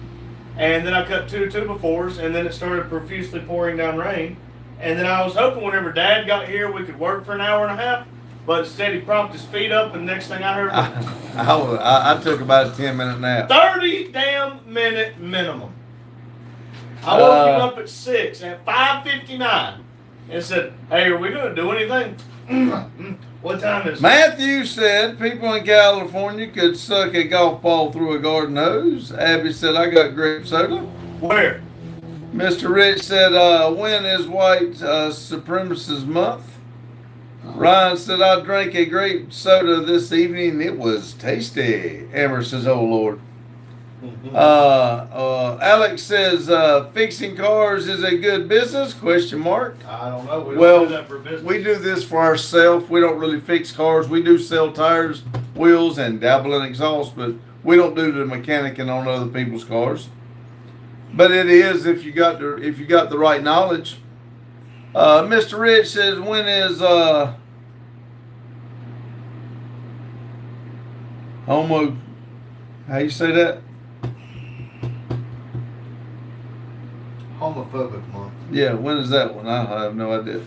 And then I cut 2 2x4s, and then it started profusely pouring down rain. And then I was hoping whenever Dad got here, we could work for an hour and a half. But instead, he propped his feet up, and next thing I heard, I took about a 10-minute nap. 30 damn minute minimum. I woke him up at 6 at 5:59 and said, "Hey, are we going to do anything?" What time is it? Matthew said people in California could suck a golf ball through a garden hose. Abby said, I got grape soda. Where? Mr. Rich said, when is White Supremacist Month? Ryan said, I drank a grape soda this evening. It was tasty. Amber says, oh, Lord. Alex says, fixing cars is a good business? Question mark. I don't know. We don't do that for business. We do this for ourselves. We don't really fix cars. We do sell tires, wheels, and dabble in exhaust, but we don't do the mechanicing on other people's cars. But it is if you got the right knowledge. Mr. Rich says, when is how you say that? Homophobic month. Yeah, when is that one? I have no idea.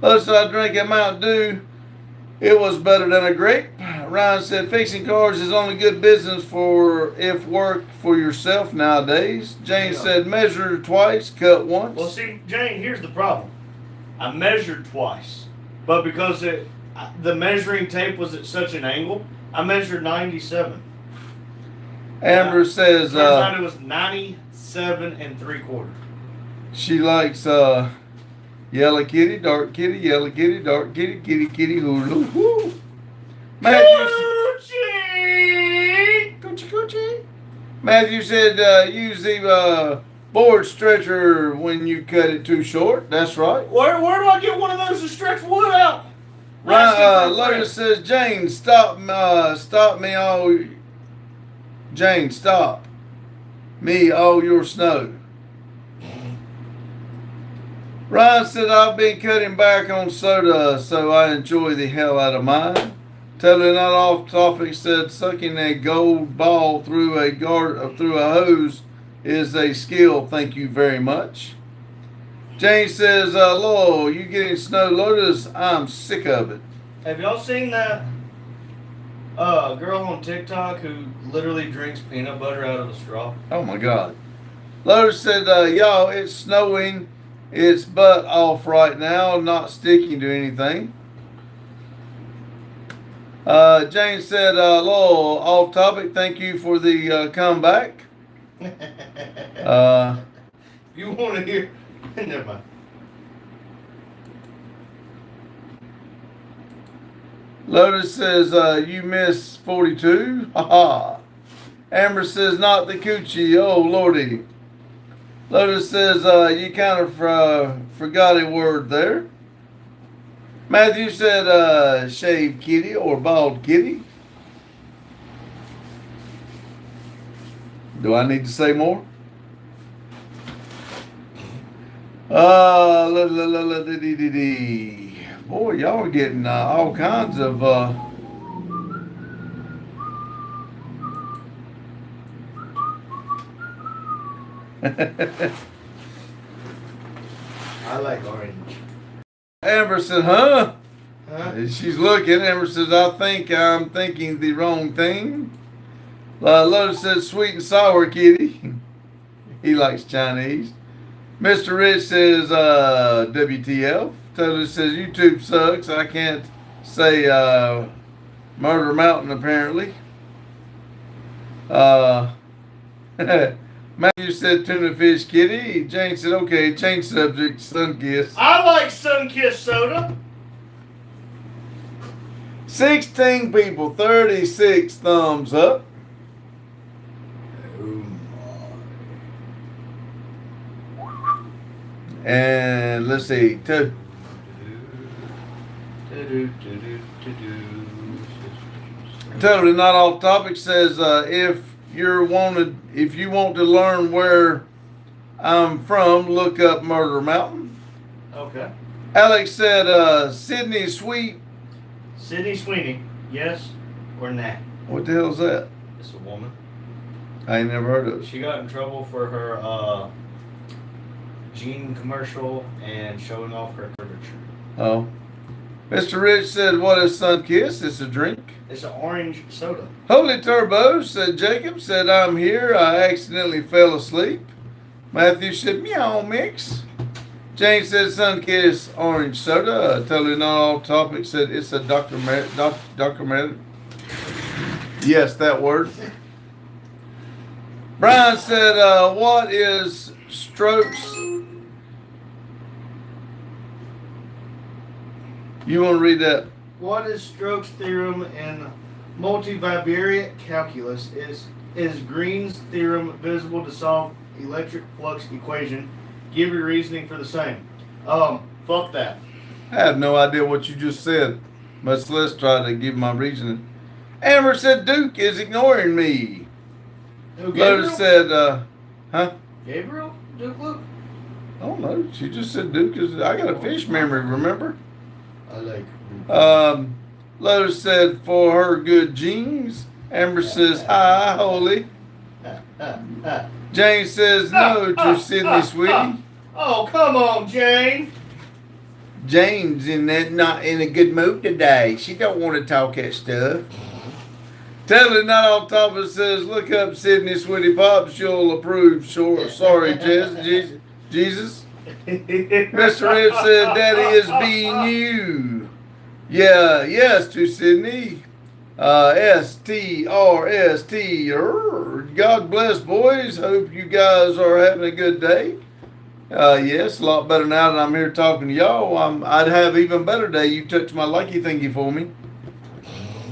So I drank a Mountain Dew. It was better than a grape. Ryan said, fixing cars is only good business for if work for yourself nowadays. Jane said, measure twice, cut once. Well, see, Jane, here's the problem. I measured twice, but because the measuring tape was at such an angle, I measured 97. Amber says, turns out it was 97 3/4. She likes yellow kitty, dark kitty, yellow kitty, dark kitty, kitty, kitty, hulu, whoo. Coochie. Matthew said, use the board stretcher when you cut it too short. That's right. Where do I get one of those to stretch wood out? Lotus says, Jane, stop me all. Jane, stop me all your snow. Ryan said, I've been cutting back on soda, so I enjoy the hell out of mine. Totally not off topic said, sucking a gold ball through a hose is a skill. Thank you very much. Jane says, Lord, you getting snow, Lotus? I'm sick of it. Have y'all seen that girl on TikTok who literally drinks peanut butter out of a straw? Oh my God. Lotus said, y'all, it's snowing. It's butt off right now, not sticking to anything. Jane said, Lowell, off topic, thank you for the comeback. You want to hear? Never mind. Lotus says, you miss 42? Haha. Amber says, not the coochie. Oh, Lordy. Lotus says, you kind of forgot a word there. Matthew said, shaved kitty or bald kitty. Do I need to say more? Boy, y'all are getting all kinds of I like orange. Amber said, huh? Huh? And she's looking. Amber says, I think I'm thinking the wrong thing. Lotus says, sweet and sour kitty. He likes Chinese. Mr. Rich says, WTF. Totally says, YouTube sucks. I can't say Murder Mountain, apparently. Matthew said, tuna fish kitty. Jane said, okay, change subject, Sunkiss. I like Sunkist soda. 16 people, 36 thumbs up. And let's see, totally not off topic says if you want to learn where I'm from, look up Murder Mountain. Okay. Alex said Sydney Sweeney, yes or nah? What the hell is that? It's a woman. I ain't never heard of it. She got in trouble for her jean commercial and showing off her curvature. Oh. Mr. Rich said, what is Sunkiss? It's a drink. It's an orange soda. Holy Turbo said, Jacob said, I'm here. I accidentally fell asleep. Matthew said, meow mix. Jane said, Sunkiss orange soda. Totally not off topic said, it's a Dr. Meredith. Yes, that word. Brian said, what is Stokes? You want to read that? What is Stokes' theorem in multivariate calculus? Is Green's theorem visible to solve electric flux equation? Give your reasoning for the same. Fuck that. I have no idea what you just said. Much less try to give my reasoning. Amber said Duke is ignoring me. Who, Gabriel? Lotus said, huh? Gabriel? Duke Luke? I don't know. She just said Duke is. I got a fish memory, remember? I like. Lotus said for her good genes. Amber says hi, holy. Jane says no to Sydney, sweetie. Oh, come on, Jane. Jane's not in a good mood today. She don't want to talk that stuff. Totally not off topic says look up Sydney Sweetie Pops. You'll approve. Sure, sorry, Jesus. Mr. Rip said Daddy is being you. Yeah, yes to Sydney. STRST. God bless, boys. Hope you guys are having a good day. Yes, a lot better now that I'm here talking to y'all. I'd have even better day. You touched my lucky thingy for me.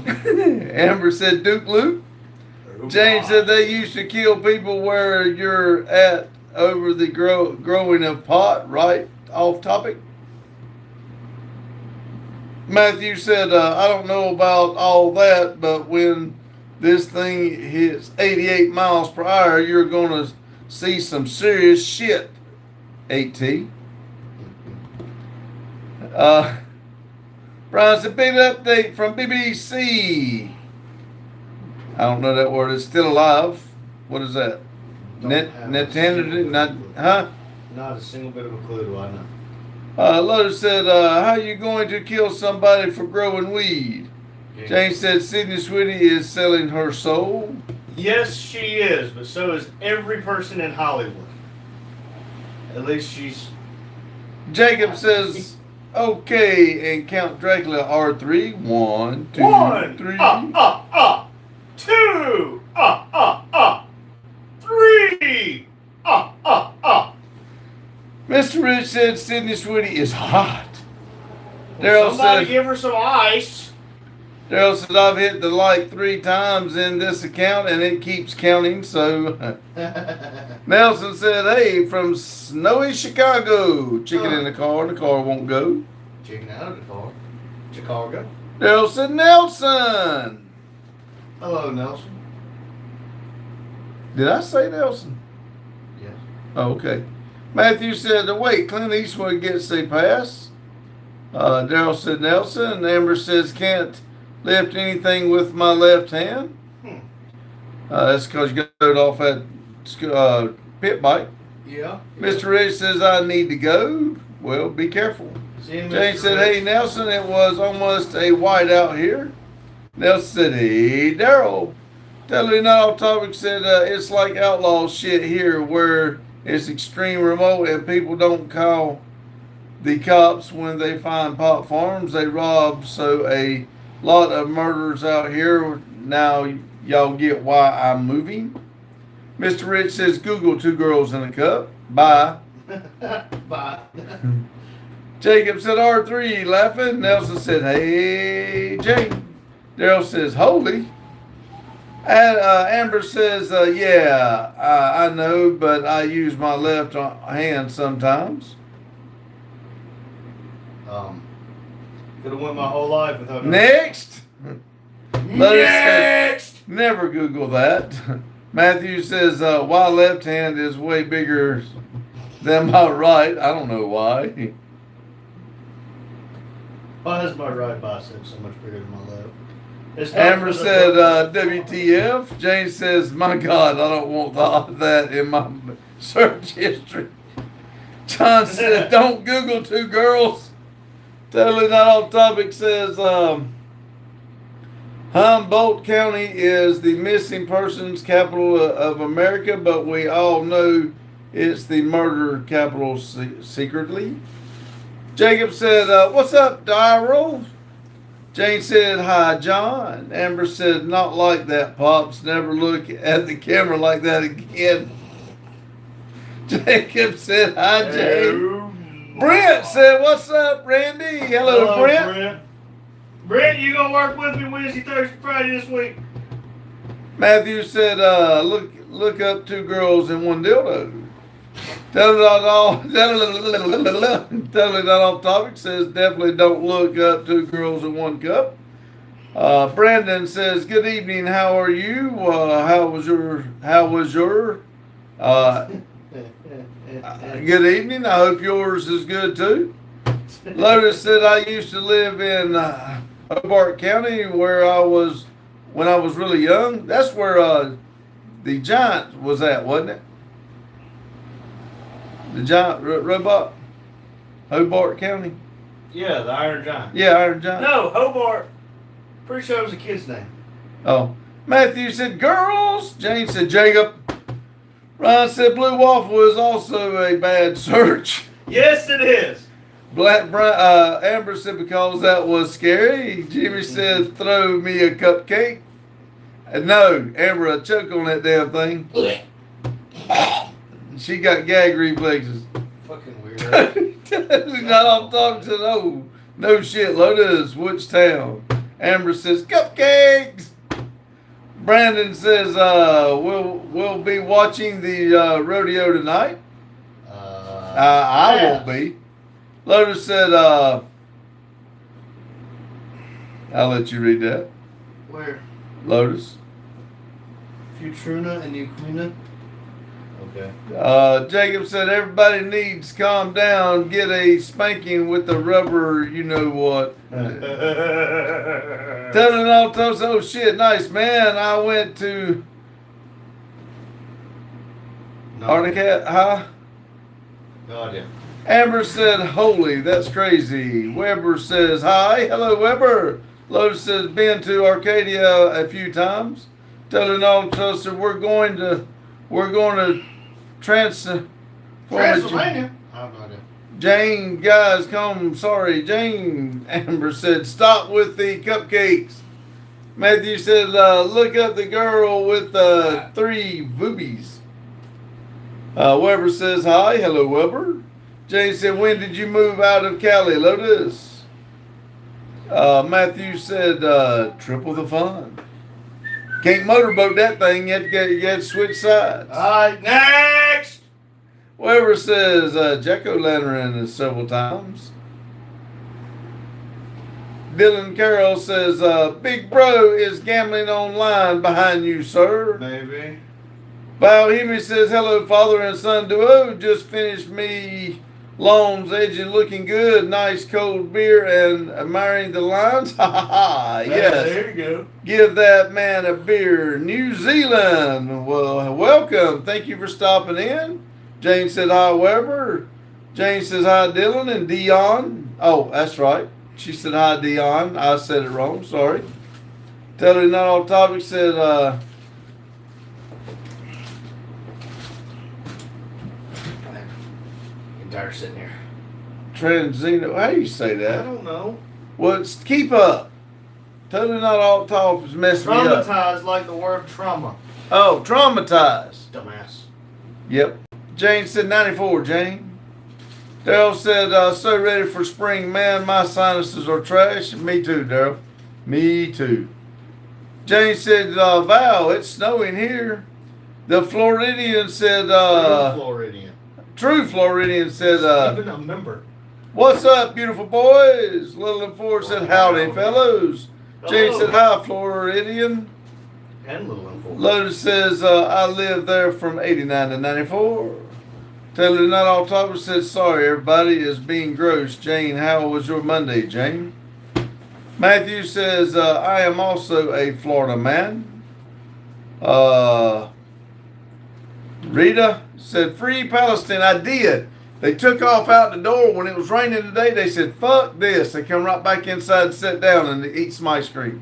Amber said Duke Luke. Jane said they used to kill people where you're at over the growing of pot, right? Off topic. Matthew said, I don't know about all that, but when this thing hits 88 miles per hour, you're going to see some serious shit, AT. Brian said, big update from BBC. I don't know that word. It's still alive. What is that? Not a single bit of a clue do I know. Lotus said, how are you going to kill somebody for growing weed? Yeah. Jane said, Sydney Sweetie is selling her soul. Yes, she is, but so is every person in Hollywood. At least she's... Jacob says, okay, and Count Dracula R3. 1, 2, 3. 2, 3, Mr. Rich said Sydney Sweetie is hot. Well, somebody give her some ice. Daryl said I've hit the like 3 times in this account and it keeps counting, so Nelson said, hey, from snowy Chicago. Chicken in the car and the car won't go. Chicken out of the car. Chicago. Daryl said Nelson. Hello, Nelson. Did I say Nelson? Yes. Oh, okay. Matthew said, wait, Clint Eastwood gets a pass. Daryl said Nelson. Amber says, can't lift anything with my left hand. That's because you got off that pit bike. Yeah. Mr. Rich says, I need to go. Well, be careful. See you, Jane Mr. said, Rich. hey, Nelson, it was almost a whiteout here. Nelson said, hey, Daryl. Totally not off topic said, it's like outlaw shit here where it's extreme remote and people don't call the cops when they find pot farms. They rob, so a lot of murders out here. Now y'all get why I'm moving. Mr. Rich says, Google 2 girls in a cup. Bye. Bye. Jacob said R3 laughing. Nelson said, hey, Jane. Daryl says, holy. And Amber says, yeah, I know, but I use my left hand sometimes. Could have went my whole life without. Next. Next. Said, never Google that. Matthew says, why left hand is way bigger than my right. I don't know why. Why is my right bicep so much bigger than my left? Amber said, WTF. Jane says, my God, I don't want that in my search history. John said, don't Google 2 girls. Totally not off topic says, Humboldt County is the missing persons capital of America, but we all know it's the murder capital secretly. Jacob said, what's up, Daryl? Jane said, hi, John. Amber said, not like that, Pops. Never look at the camera like that again. Jacob said, hi, Jane. Brent said, what's up, Randy? Hello, Brent. Brent, you gonna work with me Wednesday, Thursday, Friday this week? Matthew said, look up 2 girls and 1 dildo. Totally not off topic says, definitely don't look up 2 girls in 1 cup. Brandon says, good evening, how are you? How was your good evening. I hope yours is good too. Lotus said, I used to live in Hobart County when I was really young. That's where the Giant was at, wasn't it? The Giant robot? Hobart County? Yeah, the Iron Giant. Yeah, Iron Giant. No, Hobart. Pretty sure it was a kid's name. Oh. Matthew said, girls. Jane said, Jacob. Ryan said, Blue Waffle is also a bad search. Yes, it is. Amber said, because that was scary. Jimmy said, throw me a cupcake. No, Amber, choke on that damn thing. She got gag reflexes. Fucking weirdo. Not off talking to no shit. Lotus, which town? Amber says, cupcakes. Brandon says, we'll be watching the rodeo tonight. I won't be. Lotus said, I'll let you read that. Where? Lotus. Futruna and Ukraina. Okay. Jacob said, everybody needs to calm down, get a spanking with the rubber, you know what. Telling all toast, oh shit, nice man. I went to Arctic, huh? No idea. Amber said, holy, that's crazy. Weber says, hi. Hello, Weber. Lotus says, been to Arcadia a few times. Telling all toast, we're going to Transylvania. I have no idea. Jane, guys, come. Sorry, Jane. Amber said, stop with the cupcakes. Matthew said, look up the girl with 3 boobies. Weber says, hi. Hello, Weber. Jane said, when did you move out of Cali, Lotus? Matthew said, triple the fun. Can't motorboat that thing. You have to switch sides. All right, next. Weber says, jack-o'-lantern several times. Dylan Carroll says, Big Bro is gambling online behind you, sir. Maybe. Valhemi says, hello, father and son duo. Just finished me lawns edging, looking good. Nice cold beer and admiring the lines. Ha ha ha. Yes. There you go. Give that man a beer. New Zealand. Well, welcome. Thank you for stopping in. Jane said, hi, Weber. Jane says, hi, Dylan and Dion. Oh, that's right. She said hi, Dion. I said it wrong. Sorry. Totally not off topic. Said Entire sitting here. Transino. How do you say I that? don't know. Well, keep up. Totally not off topic is messing me up. Traumatized like the word trauma. Oh, traumatized. Dumbass. Yep. Jane said 94, Jane. Daryl said, so ready for spring, man. My sinuses are trash. Me too, Daryl. Me too. Jane said, Val, it's snowing here. The Floridian said, Floridian. True Floridian said, Even a member. what's up, beautiful boys? Little and Ford said, howdy, fellows. Jane said, hi, Floridian. And Little and Ford. Lotus says, I lived there from 89 to 94. Taylor Not All Topic said, sorry, everybody is being gross. Jane, how was your Monday, Jane? Matthew says, I am also a Florida man. Rita said, free Palestine. I did. They took off out the door when it was raining today. They said, fuck this. They come right back inside and sit down and eat some ice cream.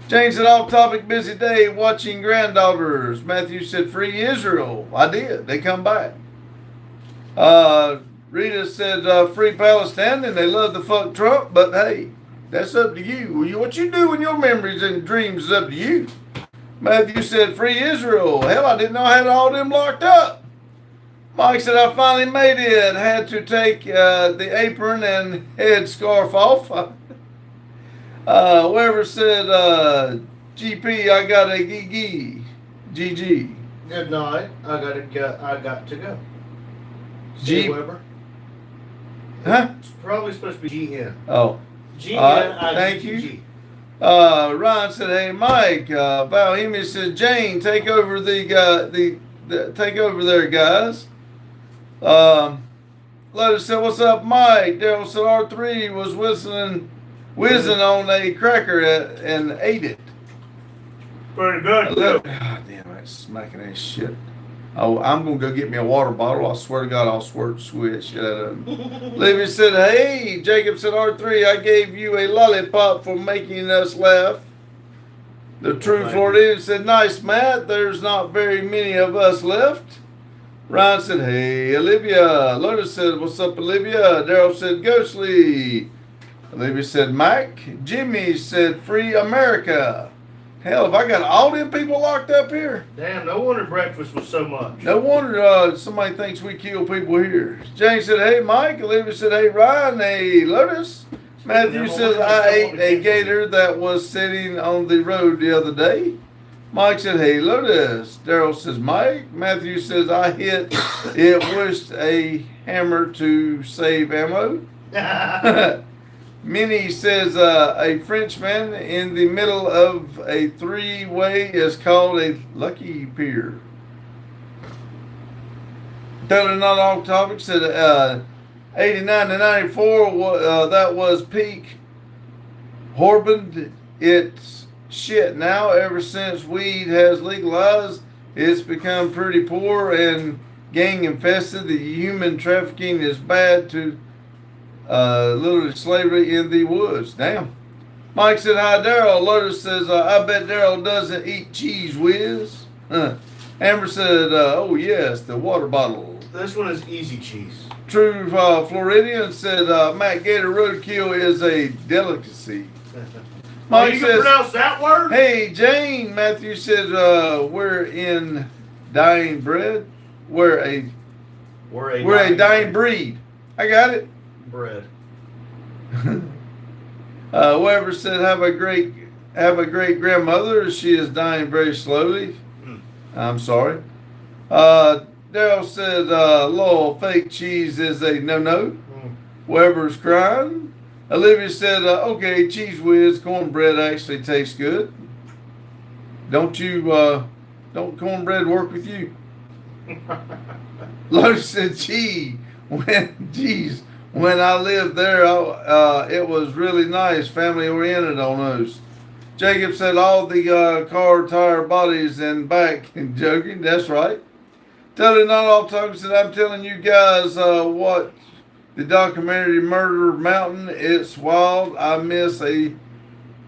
Jane said, off topic, busy day watching granddaughters. Matthew said, free Israel. I did. They come back. Rita said, free Palestine, and they love to fuck Trump, but hey, that's up to you. What you do in your memories and dreams is up to you. Matthew said, free Israel. Hell, I didn't know I had all them locked up. Mike said, I finally made it. Had to take the apron and head scarf off. Weber said, GP, I got a gigi. GG. Good night. I got to go. G. Weber. Huh? It's probably supposed to be GN. Oh. GN. Thank you. Ryan said, hey, Mike. Val Hemi said, Jane, take over take over there, guys. Lotus said, what's up, Mike? Daryl said, R3 was whizzing on a cracker and ate it. Pretty good. God damn, that's smacking that shit. Oh, I'm going to go get me a water bottle. I swear to God, I'll sweat shit out of it. Livy said, hey, Jacob said, R3, I gave you a lollipop for making us laugh. The true Floridian said, nice, Matt. There's not very many of us left. Ryan said, hey, Olivia. Lotus said, what's up, Olivia? Daryl said, Ghostly. Olivia said, Mike. Jimmy said, free America. Hell, if I got all them people locked up here. Damn, no wonder breakfast was so much. No wonder somebody thinks we kill people here. James said, hey, Mike. Olivia said, hey, Ryan. Hey, Lotus. Matthew says, I ate a gator that was sitting on the road the other day. Mike said, hey, Lotus. Daryl says, Mike. Matthew says, I hit it with a hammer to save ammo. Minnie says, a Frenchman in the middle of a three-way is called a lucky pier. Totally not off topic. Said, 89 to 94, that was peak Horban. It's shit now. Ever since weed has legalized, it's become pretty poor and gang infested. The human trafficking is bad to literally slavery in the woods. Damn. Mike said, hi, Daryl. Lotus says, I bet Daryl doesn't eat cheese whiz. Amber said, oh, yes, the water bottle. This one is easy cheese. True Floridian said, Matt Gator Roadkill is a delicacy. Mike you says, can pronounce that word? hey, Jane. Matthew said, we're in dying bread. We're a dying breed. I got it. Bread. Weber said, have a great grandmother. She is dying very slowly. I'm sorry. Daryl said, Lowell, fake cheese is a no-no. Weber's crying. Olivia said, okay, cheese whiz, cornbread actually tastes good. Don't cornbread work with you? Lotus said, when I lived there, it was really nice, family oriented on those. Jacob said, all the car tire bodies and back. Joking, that's right. Totally not all talking. Said, I'm telling you guys what the documentary Murder Mountain. It's wild. I missed a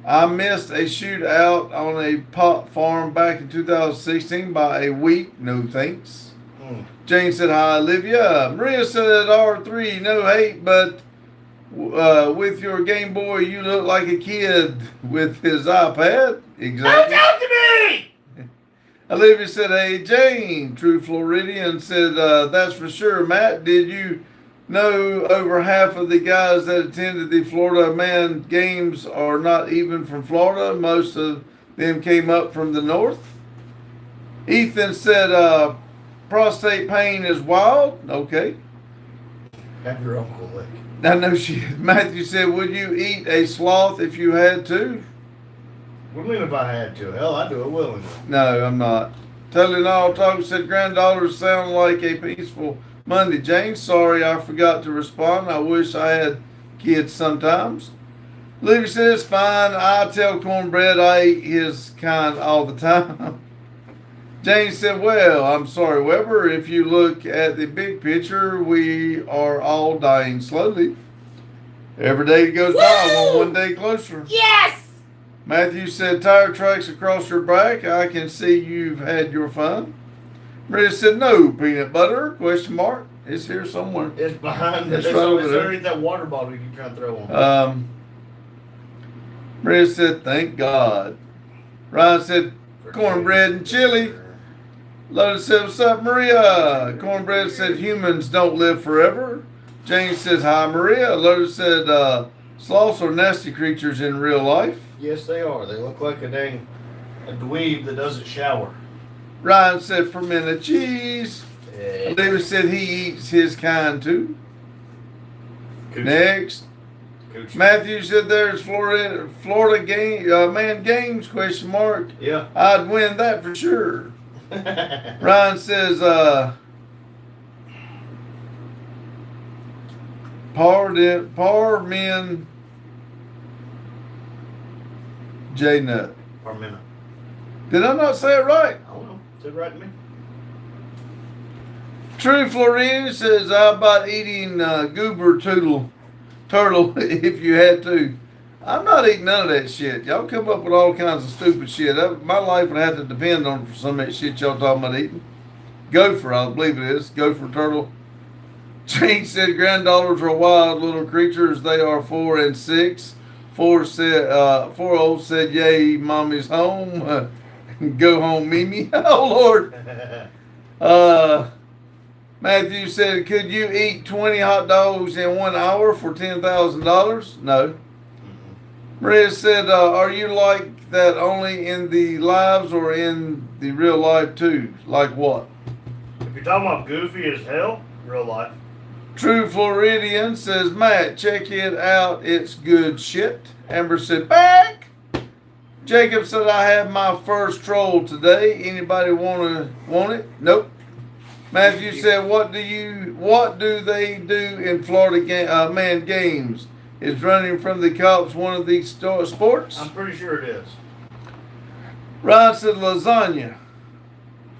shootout on a pot farm back in 2016 by a week. No thanks. Jane said hi, Olivia. Maria said R3, no hate, but with your Game Boy, you look like a kid with his iPad. Exactly. Don't talk to me! Olivia said, hey, Jane. True Floridian said, that's for sure. Matt, did you know over half of the guys that attended the Florida Man games are not even from Florida? Most of them came up from the north. Ethan said, prostate pain is wild. Okay. Have your uncle lick. I know she. Matthew said, would you eat a sloth if you had to? What do you mean if I had to? Hell, I'd do it willingly. No, I'm not. Telling all talk said granddaughters sound like a peaceful Monday. Jane, sorry I forgot to respond. I wish I had kids sometimes. Livy said it's fine. I tell Cornbread I eat his kind all the time. Jane said, well, I'm sorry, Weber. If you look at the big picture, we are all dying slowly. Every day that goes by, we're one day closer. Yes! Matthew said, tire tracks across your back. I can see you've had your fun. Maria said, no, peanut butter, question mark. It's here somewhere. It's behind It's it's right over it's there. underneath that water bottle you keep trying to throw on. Maria said, thank God. Ryan said, cornbread and chili. Lotus said, what's up, Maria? Cornbread said, humans don't live forever. Jane says, hi, Maria. Lotus said, sloths are nasty creatures in real life. Yes, they are. They look like a dweeb that doesn't shower. Ryan said, fermented cheese. David said he eats his kind too. Coochie. Next. Coochie. Matthew said there's Florida game, man games, question mark. Yeah. I'd win that for sure. Ryan says, par men J Nut. Parmena. Did I not say it right? I don't know. Said right to me. True Floridian says, how about eating goober turtle if you had to? I'm not eating none of that shit. Y'all come up with all kinds of stupid shit. My life would have to depend on for some of that shit y'all talking about eating. Gopher, I believe it is. Gopher turtle. Jane said granddaughters are wild little creatures. They are 4 and 6. 4 old said, yay, mommy's home. Go home, Mimi. Oh, Lord. Matthew said, could you eat 20 hot dogs in 1 hour for $10,000? No. Maria said, are you like that only in the lives or in the real life too? Like what? If you're talking about goofy as hell, real life. True Floridian says, Matt, check it out. It's good shit. Amber said, back. Jacob said, I have my first troll today. Anybody want it? Nope. Matthew said, what do they do in Florida man games? Is running from the cops one of these sports? I'm pretty sure it is. Ryan said lasagna.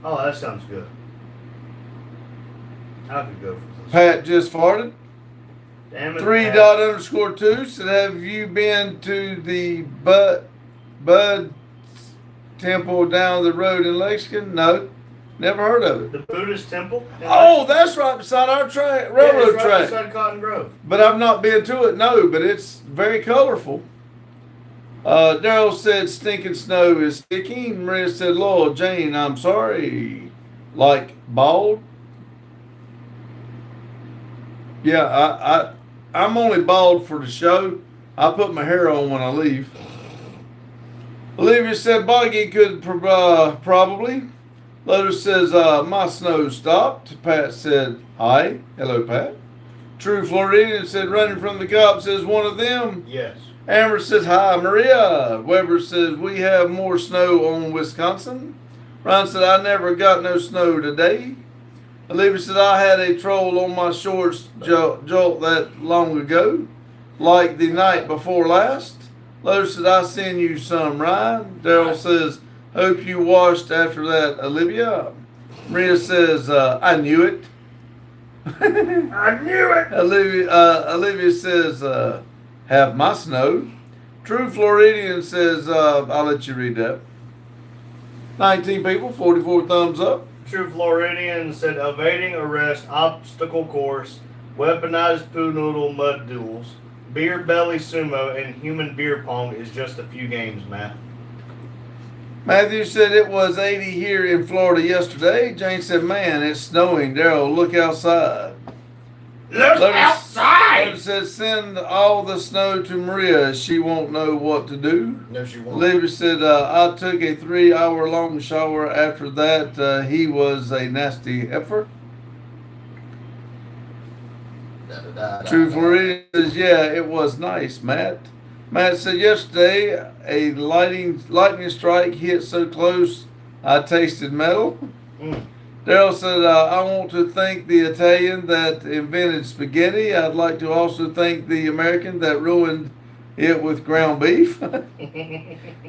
Oh, that sounds good. I could go for this. Pat just farted. Damn it. 3._2 said, have you been to the Bud Temple down the road in Lexington? No. Never heard of it. The Buddhist temple? Oh, that's right beside our railroad right track. beside Cotton Grove. But I've not been to it, no, but it's very colorful. Daryl said stinking snow is sticking. Maria said, Lord Jane, I'm sorry. Like bald? Yeah, I'm only bald for the show. I put my hair on when I leave. Olivia said Boggy could probably. Lotus says, my snow stopped. Pat said, hi. Hello, Pat. True Floridian said, running from the cops is one of them. Yes. Amber says, hi, Maria. Weber says, we have more snow on Wisconsin. Ron said, I never got no snow today. Olivia said, I had a troll on my shorts jolt that long ago, like the night before last. Lotus said, I send you some, Ryan. Daryl says, hope you washed after that, Olivia. Maria says, I knew it. I knew it. Olivia says, have my snow. True Floridian says, I'll let you read that. 19 people, 44 thumbs up. True Floridian said evading arrest, obstacle course, weaponized poo noodle mud duels, beer belly sumo, and human beer pong is just a few games, Matt. Matthew said it was 80 here in Florida yesterday. Jane said, man, it's snowing. Daryl, look outside. Look outside! Lotus said, send all the snow to Maria. She won't know what to do. No, she won't. Olivia said, I took a 3-hour long shower after that. He was a nasty heifer. True Floridian says, yeah, it was nice, Matt. Matt said, yesterday, a lightning strike hit so close, I tasted metal. Daryl said, I want to thank the Italian that invented spaghetti. I'd like to also thank the American that ruined it with ground beef.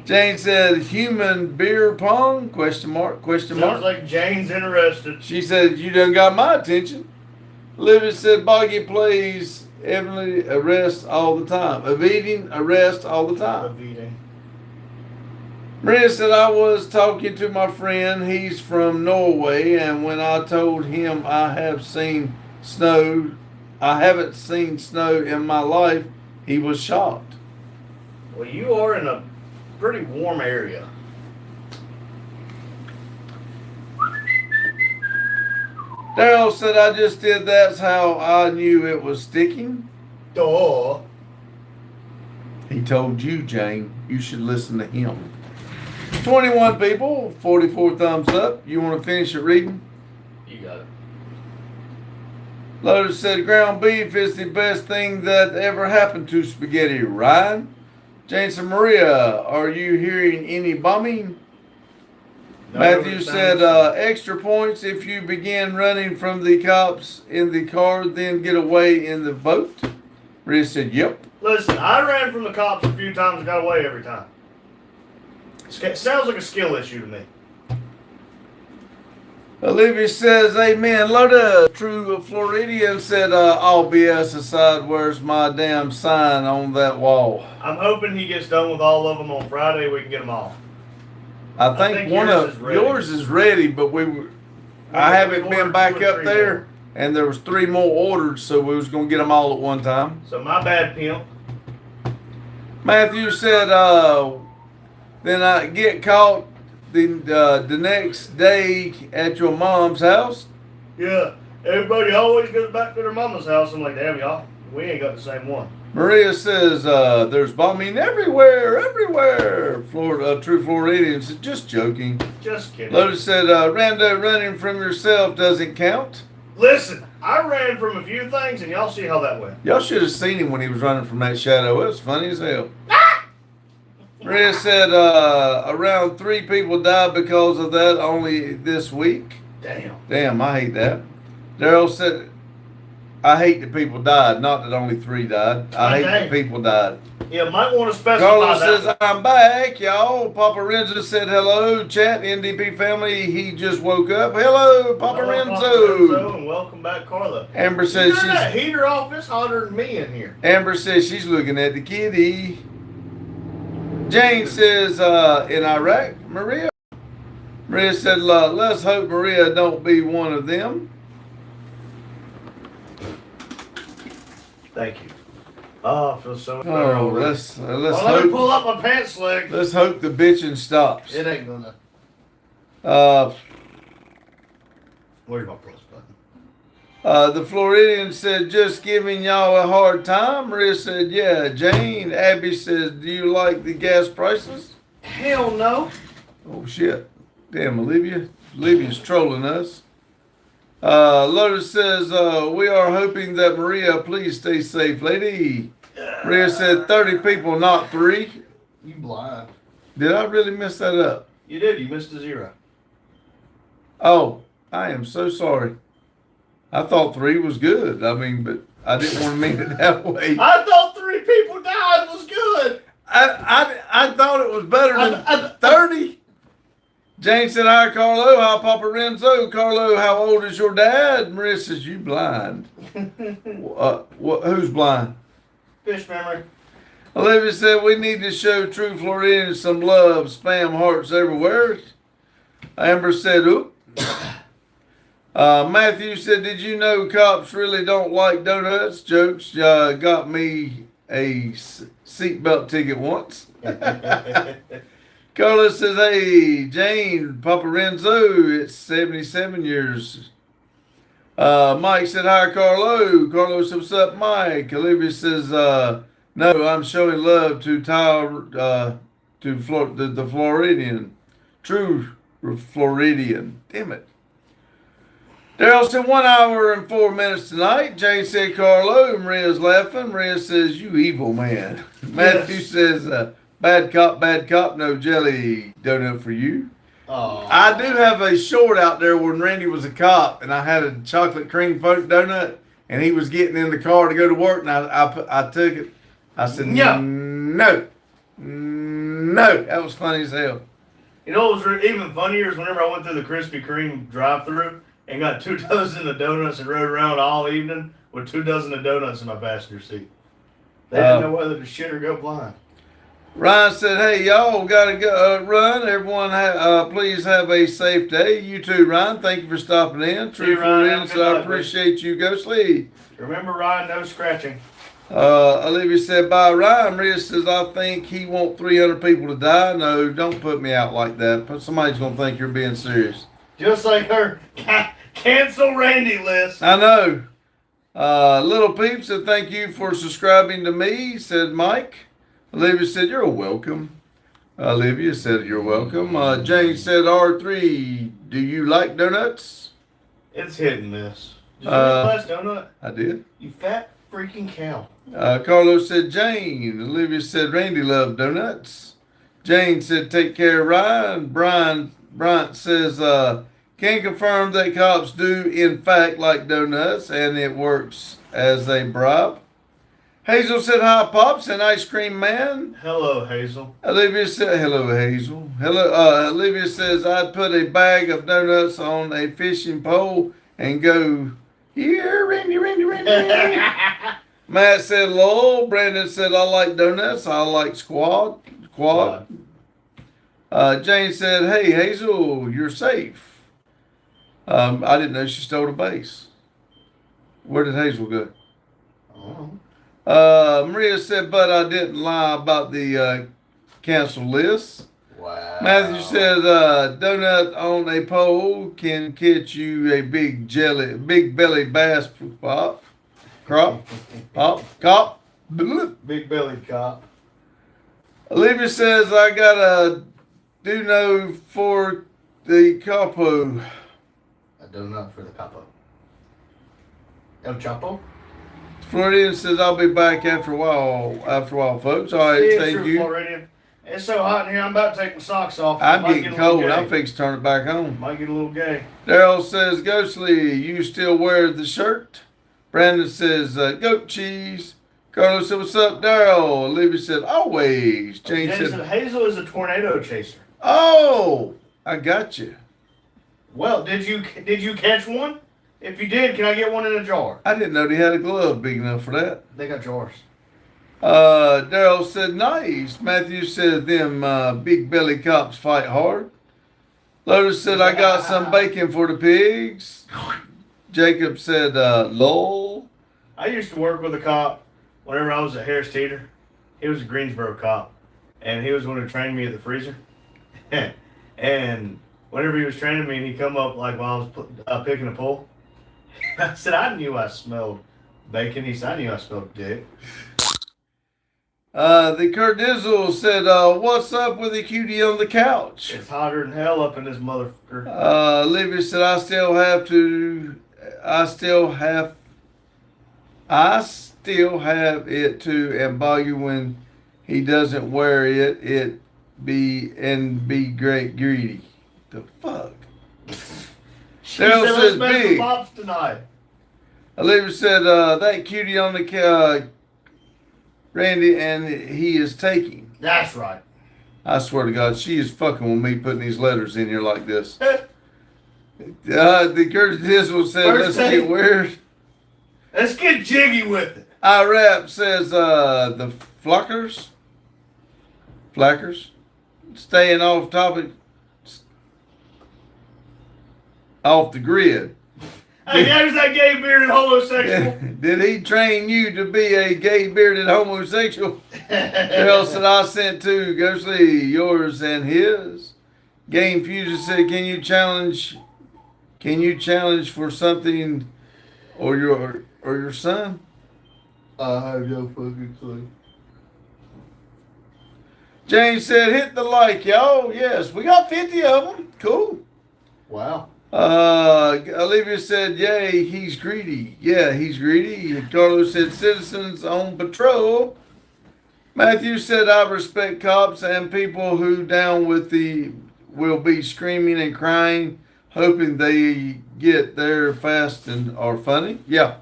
Jane said, human beer pong? Question mark. Sounds like Jane's interested. She said, you done got my attention. Olivia said, Boggy plays Evidently arrest all the time. Evading arrest all the time. Evading. Maria said, I was talking to my friend. He's from Norway, and when I told him I haven't seen snow in my life, he was shocked. Well, you are in a pretty warm area. Daryl said, I just did. That's how I knew it was sticking. Duh. He told you, Jane. You should listen to him. 21 people, 44 thumbs up. You want to finish it reading? You got it. Lotus said, ground beef is the best thing that ever happened to spaghetti. Ryan? Jane said, Maria, are you hearing any bombing? No, Matthew said, extra points if you begin running from the cops in the car, then get away in the boat. Maria said, yep. Listen, I ran from the cops a few times and got away every time. Sounds like a skill issue to me. Olivia says, amen. Loda, true Floridian, said, all BS aside, where's my damn sign on that wall? I'm hoping he gets done with all of them on Friday. We can get them all. I think one of yours is ready, but I haven't been back up there, and there was 3 more ordered, so we was gonna get them all at one time. So my bad, pimp. Matthew said, then I get caught the next day at your mom's house. Yeah, everybody always goes back to their mama's house. I'm like, damn, y'all, we ain't got the same one. Maria says, there's bombing everywhere. Florida, true Floridian said, just joking. Just kidding. Lotus said, Rando, running from yourself doesn't count. Listen, I ran from a few things, and y'all see how that went. Y'all should have seen him when he was running from that shadow. It was funny as hell. Maria said, around 3 people died because of that only this week. Damn, I hate that. Daryl said, I hate that people died, not that only 3 died. I hate that people died. Yeah, might want to specify Carlos that. says, I'm back, y'all. Papa Renzo said hello. Chat, NDP family, he just woke up. Hello, Papa Renzo. Papa Renzo, and welcome back, Carla. Amber says she's... that heater off. It's hotter than me in here. Amber says she's looking at the kitty. Jane says, in Iraq, Maria. Maria said, let's hope Maria don't be one of them. Thank you. Oh, I feel so much better. Oh, let's let me pull up my pants leg. Let's hope the bitching stops. It ain't gonna. Where's my plus button? The Floridian said, just giving y'all a hard time. Maria said, yeah. Jane, Abby says, do you like the gas prices? Hell no. Oh, shit. Damn, Olivia. Olivia's trolling us. Lotus says, we are hoping that Maria, please stay safe, lady. Maria said 30 people, not 3. You blind. Did I really mess that up? You did. You missed a 0. Oh, I am so sorry. I thought 3 was good. I mean, but I didn't want to mean it that way. I thought 3 people died was good. I thought it was better than 30. Jane said, hi, Carlo. Hi, Papa Renzo. Carlo, how old is your dad? Maria says, you blind. Who's blind? Fish memory. Olivia said, we need to show true Floridians some love. Spam hearts everywhere. Amber said, oop. Matthew said, did you know cops really don't like donuts? Jokes got me a seatbelt ticket once. Carlos says, hey, Jane, Papa Renzo, it's 77 years. Mike said, hi, Carlo. Carlos said, what's up, Mike? Olivia says, no, I'm showing love to the Floridian. True Floridian. Damn it. Daryl said 1 hour and 4 minutes tonight. Jane said, Carlo. Maria's laughing. Maria says, you evil man. Matthew says, bad cop, no jelly donut for you. Aww. I do have a short out there when Randy was a cop and I had a chocolate cream folk donut and he was getting in the car to go to work and I took it. I said, no. That was funny as hell. You know what was even funnier is whenever I went through the Krispy Kreme drive-thru and got 2 dozen of donuts and rode around all evening with 2 dozen of donuts in my passenger seat. They didn't know whether to shit or go blind. Ryan said, hey, y'all got to go run. Everyone, please have a safe day. You too, Ryan. Thank you for stopping in. True Floridians, I appreciate you. Go sleep. Remember, Ryan, no scratching. Olivia said, bye, Ryan. Maria says, I think he want 300 people to die. No, don't put me out like that. Somebody's going to think you're being serious. Just like her cancel Randy list. I know. Little Peep said, thank you for subscribing to me, said Mike. Olivia said, you're welcome. Olivia said, you're welcome. Jane said, R3, do you like donuts? It's hit and miss. Did you eat the last donut? I did. You fat freaking cow. Carlos said, Jane. Olivia said, Randy loved donuts. Jane said, take care, Ryan. Bryant says, can confirm that cops do, in fact, like donuts, and it works as a bribe. Hazel said, hi, Pops, and ice cream man. Hello, Hazel. Olivia said, hello, Hazel. Hello. Olivia says, I'd put a bag of donuts on a fishing pole and go, here, Randy. Matt said, lol. Brandon said, I like donuts. I like quad. Jane said, hey, Hazel, you're safe. I didn't know she stole the base. Where did Hazel go? Oh. Maria said, but I didn't lie about the cancel list. Wow. Matthew said, donut on a pole can catch you a big belly bass cop. Big bellied cop. Olivia says, I got a do know for the capo. A donut for the capo. El Chapo? Floridian says, I'll be back after a while, folks. All right, thank you. Floridian. It's so hot in here, I'm about to take my socks off. I'm getting cold. I'm fixing to turn it back on. Might get a little gay. Daryl says, Ghostly, you still wear the shirt? Brandon says, goat cheese. Carlos said, what's up, Daryl? Olivia said, always. Jane said, Hazel is a tornado chaser. Oh, I got you. Well, did you catch one? If you did, can I get one in a jar? I didn't know they had a glove big enough for that. They got jars. Daryl said, nice. Matthew said, them big belly cops fight hard. Lotus said, I got some bacon for the pigs. Jacob said, lol. I used to work with a cop whenever I was at Harris Teeter. He was a Greensboro cop. And he was the one who trained me at the freezer. And whenever he was training me and he come up like while I was picking a pole, I said, I knew I smelled bacon. He said, I knew I smelled dick. The Kurt Dizzle said, what's up with the cutie on the couch? It's hotter than hell up in this motherfucker. Olivia said, I still have it to and bug you when he doesn't wear it be great greedy. The fuck? She said, let's make some pops tonight. Olivia said, that cutie on the Randy, and he is taking. That's right. I swear to God, she is fucking with me putting these letters in here like this. The Curtis Dizzle said, First let's take. get weird. Let's get jiggy with it. IRAP says, the Flackers, staying off topic, off the grid. Hey, there's that gay bearded homosexual. Did he train you to be a gay bearded homosexual? Else that I sent to Ghostly, yours and his. Game Fusion said, can you challenge for something or your son? I have no fucking clue. James said, hit the like, y'all. Yes, we got 50 of them. Cool. Wow. Olivia said, yay, he's greedy. Yeah, he's greedy. Carlos said, citizens on patrol. Matthew said, I respect cops and people who down with will be screaming and crying, hoping they get there fast and are funny. Yeah.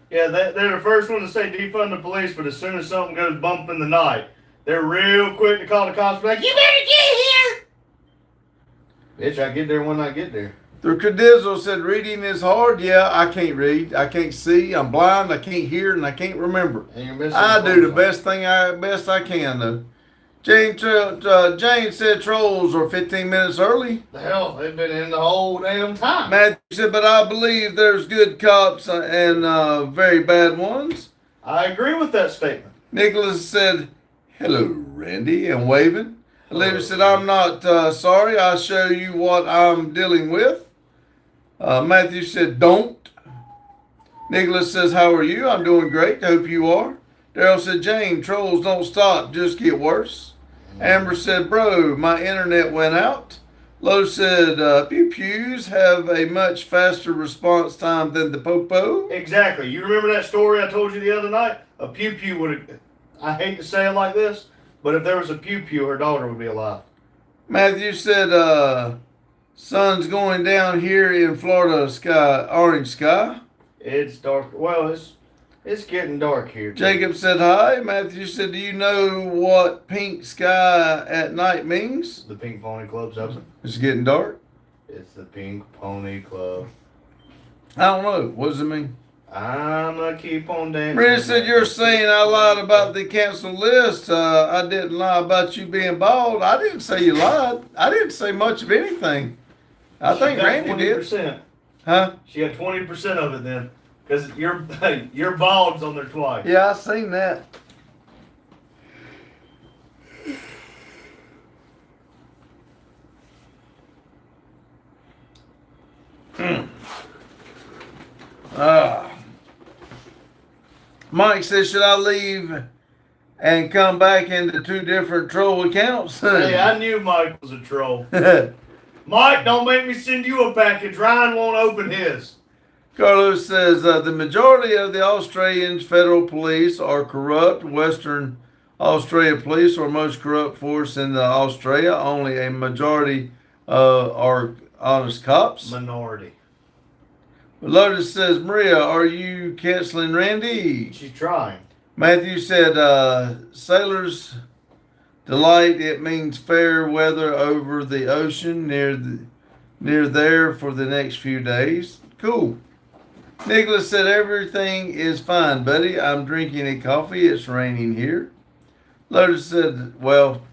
Yeah, they're the first one to say defund the police, but as soon as something goes bump in the night, they're real quick to call the cops and be like, you better get here! Bitch, I get there when I get there. The Cadizzle said, reading is hard. Yeah, I can't read. I can't see. I'm blind. I can't hear, and I can't remember. And you're missing I do the best I can, though. Jane said trolls are 15 minutes early. The hell, they've been in the whole damn time. Matthew said, but I believe there's good cops and very bad ones. I agree with that statement. Nicholas said, hello, Randy, and waving. Olivia said, I'm not sorry. I'll show you what I'm dealing with. Matthew said, don't. Nicholas says, how are you? I'm doing great. Hope you are. Daryl said, Jane, trolls don't stop, just get worse. Amber said, bro, my internet went out. Lo said, pew-pews have a much faster response time than the popo. Exactly. You remember that story I told you the other night? A pew-pew would have, I hate to say it like this, but if there was a pew-pew, her daughter would be alive. Matthew said, sun's going down here in Florida, orange sky. It's dark. Well, it's getting dark here. Jacob said hi. Matthew said, do you know what pink sky at night means? The Pink Pony Club's open. It's getting dark. It's the Pink Pony Club. I don't know. What does it mean? I'm going to keep on dancing. Brenda said, you're saying I lied about the canceled list. I didn't lie about you being bald. I didn't say you lied. I didn't say much of anything. I think Randy did. Huh? She got 20% of it then. Because your bald's on there twice. Yeah, I seen that. Mike says, should I leave and come back into two different troll accounts? Hey, I knew Mike was a troll. Mike, don't make me send you a package. Ryan won't open his. Carlos says, the majority of the Australian federal police are corrupt. Western Australia police are most corrupt force in Australia. Only a majority are honest cops. Minority. Lotus says, Maria, are you canceling Randy? She's trying. Matthew said, sailors delight. It means fair weather over the ocean near there for the next few days. Cool. Nicholas said, everything is fine, buddy. I'm drinking a coffee. It's raining here. Lotus said, well,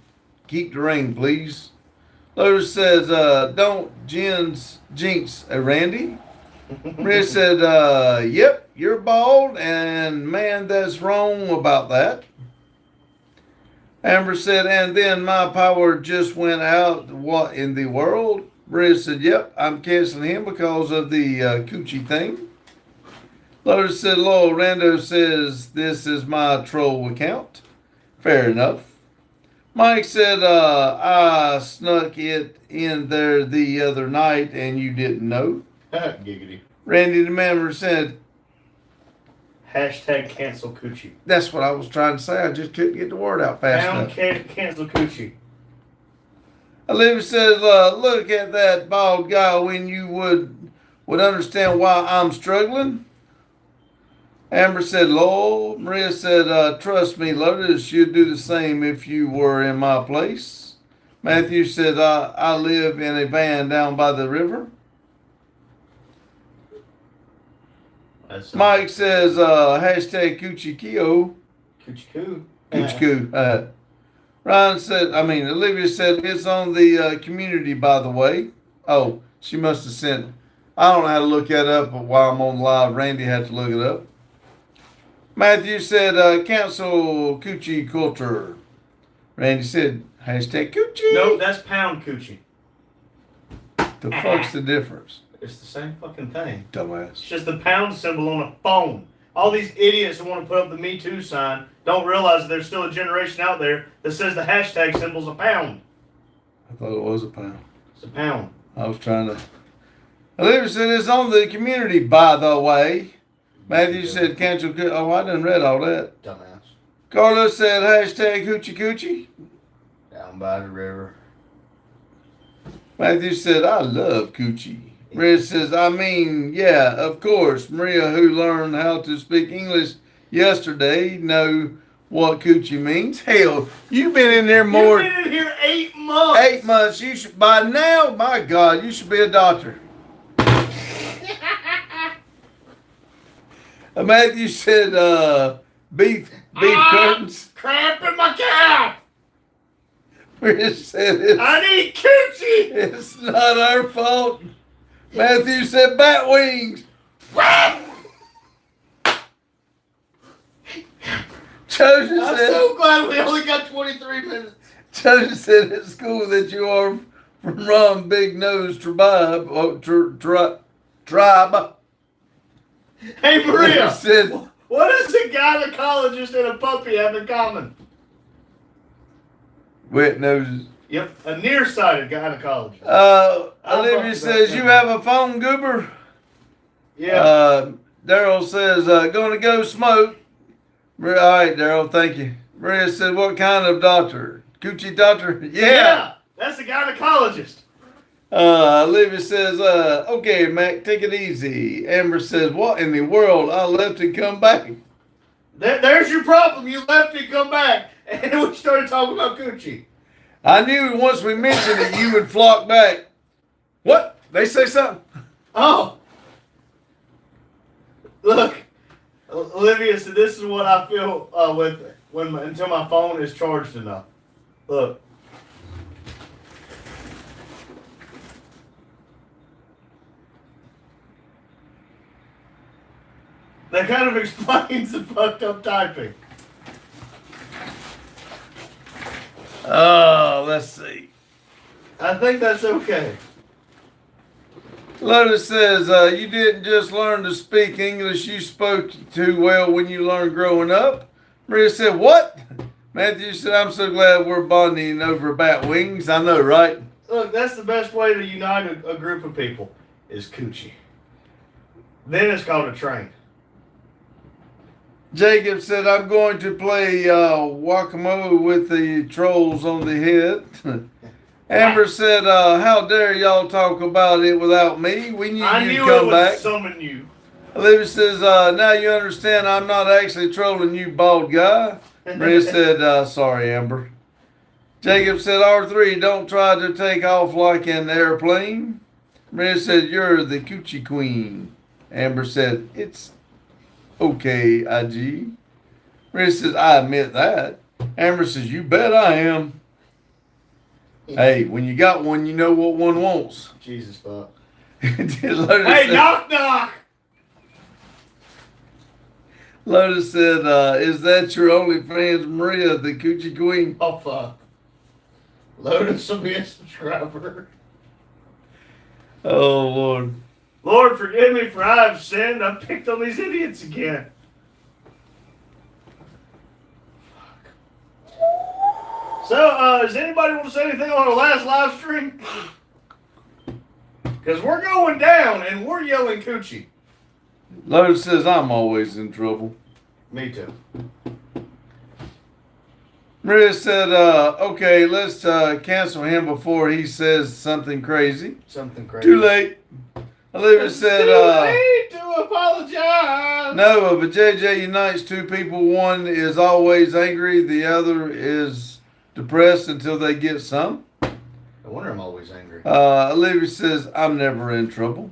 keep the rain, please. Lotus says, don't jinx a Randy. Maria said, yep, you're bald, and man, that's wrong about that. Amber said, and then my power just went out. What in the world? Maria said, yep, I'm canceling him because of the coochie thing. Lotus said, Lowell Rando says, this is my troll account. Fair enough. Mike said, I snuck it in there the other night and you didn't know. Giggity. Randy the Member said, hashtag cancel coochie. That's what I was trying to say. I just couldn't get the word out fast enough. Cancel coochie. Olivia says, look at that bald guy when you would understand why I'm struggling. Amber said, lol. Maria said, trust me, Lotus, you'd do the same if you were in my place. Matthew said, I live in a van down by the river. Mike says, hashtag Coochie Keo. Coochie Coo. Coochie Coo. Ryan said, Olivia said, it's on the community, by the way. Oh, she must have sent. I don't know how to look that up, but while I'm on live, Randy had to look it up. Matthew said, cancel Coochie culture. Randy said, hashtag Coochie. Nope, that's pound Coochie. The fuck's the difference? It's the same fucking thing. Dumbass. It's just the pound symbol on a phone. All these idiots who want to put up the Me Too sign don't realize that there's still a generation out there that says the hashtag symbol's a pound. I thought it was a pound. It's a pound. I was trying to. Olivia said it's on the community, by the way. Matthew said cancel. Oh, I done read all that. Dumbass. Carlos said hashtag hoochie coochie. Down by the river. Matthew said I love coochie. Maria says, yeah, of course. Maria, who learned how to speak English yesterday, know what coochie means. Hell, you've been in there more. You've been in here 8 months. 8 months. You should, by now, my God, you should be a doctor. Matthew said, beef curtains. Cramp in my calf. Maria said, I need coochie. It's not our fault. Matthew said, bat wings. Chosen I'm said, so glad we only got 23 minutes. Chosen said at school that you are from Ron Big Nose Tribe. Tribe. Hey, Maria. Said, what does a gynecologist and a puppy have in common? Wet noses. Yep, a nearsighted gynecologist. Olivia says, you have a phone, goober? Yeah. Daryl says, gonna go smoke. All right, Daryl, thank you. Maria said, what kind of doctor? Coochie doctor? Yeah, that's a gynecologist. Olivia says, okay, Mac, take it easy. Amber says, what in the world? I left and come back. There's your problem. You left and come back. And we started talking about coochie. I knew once we mentioned it, you would flock back. What? They say something? Oh. Look, Olivia said, this is what I feel until my phone is charged enough. Look. That kind of explains the fucked up typing. Oh, let's see. I think that's okay. Lotus says, you didn't just learn to speak English, you spoke too well when you learned growing up. Maria said, what? Matthew said, I'm so glad we're bonding over bat wings. I know, right? Look, that's the best way to unite a group of people, is coochie. Then it's called a train. Jacob said, I'm going to play Whack-A-Mole with the trolls on the head. Amber said, how dare y'all talk about it without me? We knew you'd come back. Summon you. Olivia says, now you understand I'm not actually trolling you, bald guy. Maria said, sorry, Amber. Jacob said, R3, don't try to take off like an airplane. Maria said, you're the coochie queen. Amber said, it's okay, IG. Maria says, I admit that. Amber says, you bet I am. Hey, when you got one, you know what one wants. Jesus fuck. Hey, knock knock! Lotus said, is that your only friend, Maria, the coochie queen? Oh fuck. Lotus will be a subscriber. Oh, Lord. Lord, forgive me for I have sinned. I've picked on these idiots again. So, does anybody want to say anything on our last live stream? Because we're going down and we're yelling coochie. Lotus says, I'm always in trouble. Me too. Maria said, okay, let's cancel him before he says something crazy. Something crazy. Too late. Olivia said, too late to apologize. no, if a JJ unites two people, one is always angry, the other is depressed until they get some. No wonder I'm always angry. Olivia says, I'm never in trouble.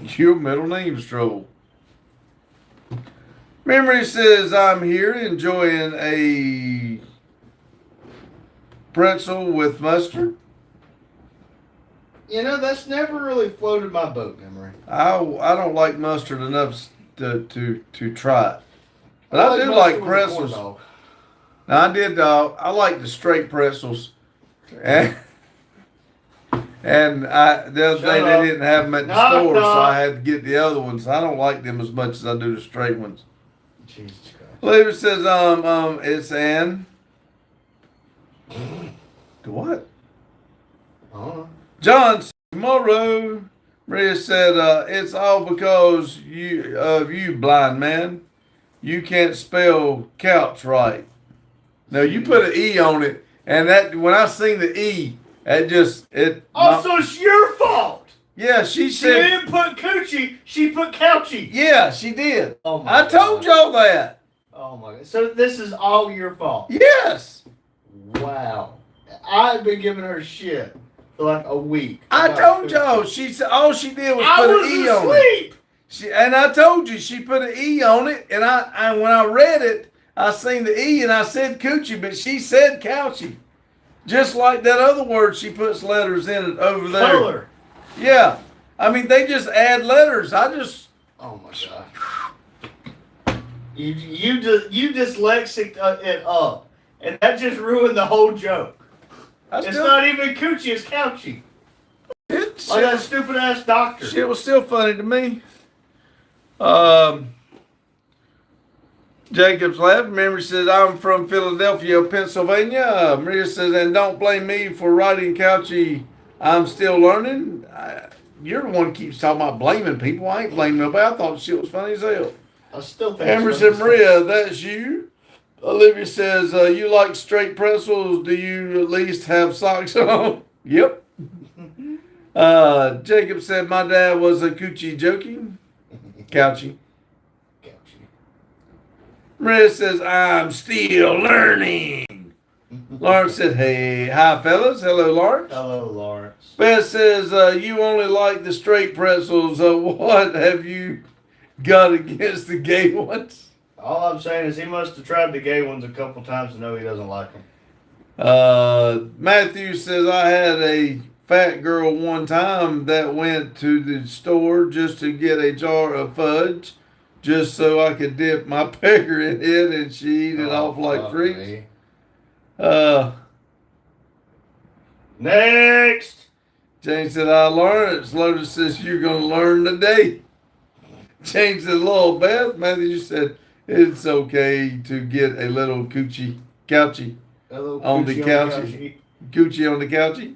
Your middle name's Trouble. Memory says, I'm here enjoying a pretzel with mustard. You know, that's never really floated my boat, Memory. I don't like mustard enough to try it. But I do mustard like with a corn pretzels. dog. Now, I like the straight pretzels. And the other day they didn't have them at the store, so I had to get the other ones. I don't like them as much as I do the straight ones. Jesus Christ. Later says, it's an. The what? I don't know. John says, tomorrow. Maria said, it's all because you blind man. You can't spell couch right. No, you put an E on it, and that when I seen the E, So it's your fault. Yeah, she She said. didn't put coochie. She put couchy. Yeah, she did. Oh my I told y'all that. Oh my God. So this is all your fault. Yes. Wow. I've been giving her shit for like a week. I told y'all. She said all she did was put an E on it. And I told you she put an E on it, and when I read it, I seen the E and I said coochie, but she said couchy. Just like that other word, she puts letters in it over there. Color. Yeah. I mean, they just add letters. Oh my God. You dyslexic it up, and that just ruined the whole joke. It's not even coochie, it's couchy. It's like that stupid ass doctor. Shit was still funny to me. Jacob's laughing. Memory says, I'm from Philadelphia, Pennsylvania. Maria says, and don't blame me for writing couchy. I'm still learning. You're the one who keeps talking about blaming people. I ain't blaming nobody. I thought shit was funny as hell. I still think Amber said, Maria, that's you. Olivia says, you like straight pretzels. Do you at least have socks on? Yep. Jacob said, my dad was a coochie joking. Couchy. Maria says, I'm still learning. Lawrence said, hey, hi, fellas. Hello, Lawrence. Hello, Lawrence. Beth says, you only like the straight pretzels. What have you got against the gay ones? All I'm saying is he must have tried the gay ones a couple times to know he doesn't like them. Matthew says, I had a fat girl one time that went to the store just to get a jar of fudge, just so I could dip my pecker in it, and she eat it off like freaks. Next. Jane said, I learned. Lotus says, you're going to learn today. Jane said, Lord Beth. Matthew said, it's okay to get a little couchy on the couchy. Coochie on the couchy.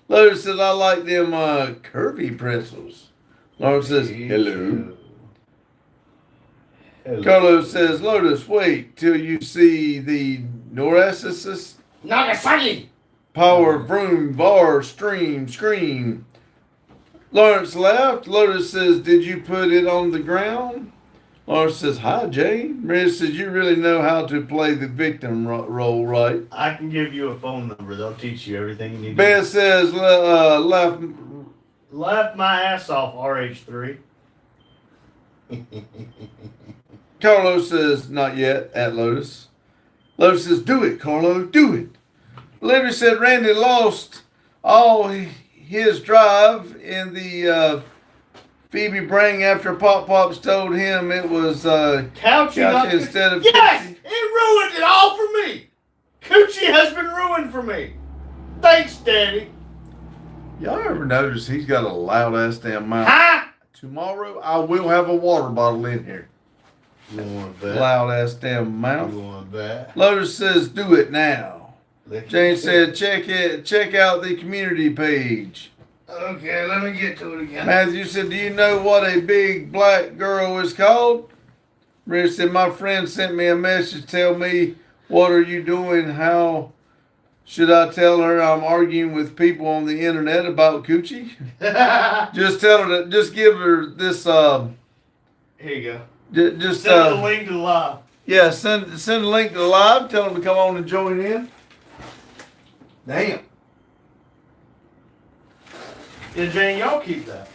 Lotus says, I like them curvy pretzels. Lawrence says, hello. Carlos says, Lotus, wait till you see the Norasis. Nagasaki. Power, vroom, var, stream, scream. Lawrence laughed. Lotus says, did you put it on the ground? Lawrence says, hi, Jane. Maria says, you really know how to play the victim role, right? I can give you a phone number. They'll teach you everything you need to Beth know. says, Laugh my ass off, RH3. Carlos says, not yet, at Lotus. Lotus says, do it, Carlo, do it. Olivia said, Randy lost all his drive in the Phoebe Brang after Pop Pops told him it was Couchy instead of Yes! Coochie. It ruined it all for me! Coochie has been ruined for me. Thanks, Daddy. Y'all ever notice he's got a loud ass damn mouth? Ha! Tomorrow I will have a water bottle in here. You want that? Loud ass damn mouth. You want that? Lotus says, do it now. Jane said, check out the community page. Okay, let me get to it again. Matthew said, do you know what a big black girl is called? Maria said, my friend sent me a message, tell me, what are you doing? How should I tell her I'm arguing with people on the internet about coochie? Just tell her that, just give her this, Here you go. just send the link to the live. Yeah, send a link to the live, tell them to come on and join in. Damn. Yeah, Jane, y'all keep that.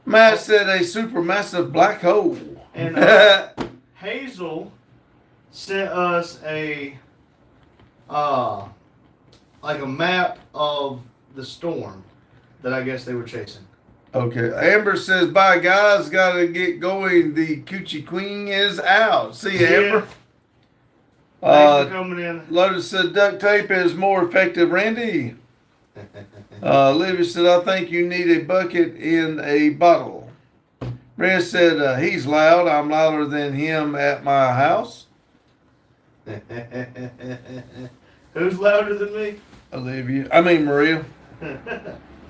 Matt said a supermassive black hole. And Hazel sent us a like a map of the storm that I guess they were chasing. Okay. Amber says, bye guys, gotta get going. The Coochie Queen is out. See you, Amber. Thanks for coming in. Lotus said duct tape is more effective, Randy. Olivia said, I think you need a bucket in a bottle. Brent said, he's loud. I'm louder than him at my house. Who's louder than me? Maria.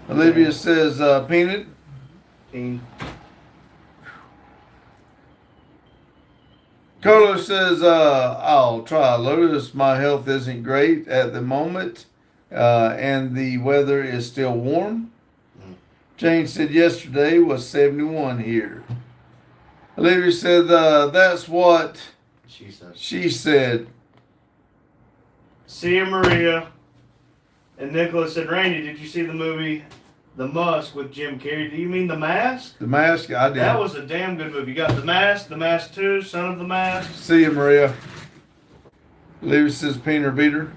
Olivia says, peanut. Carlos says, I'll try. Lotus, my health isn't great at the moment, and the weather is still warm. Jane said yesterday was 71 here. Olivia said, that's what she said. See you, Maria. And Nicholas said, Randy, did you see the movie The Mask with Jim Carrey? Do you mean The Mask? The Mask, I did. That was a damn good movie. You got The Mask, The Mask 2, Son of the Mask. See you, Maria. Olivia says, Peter Beater.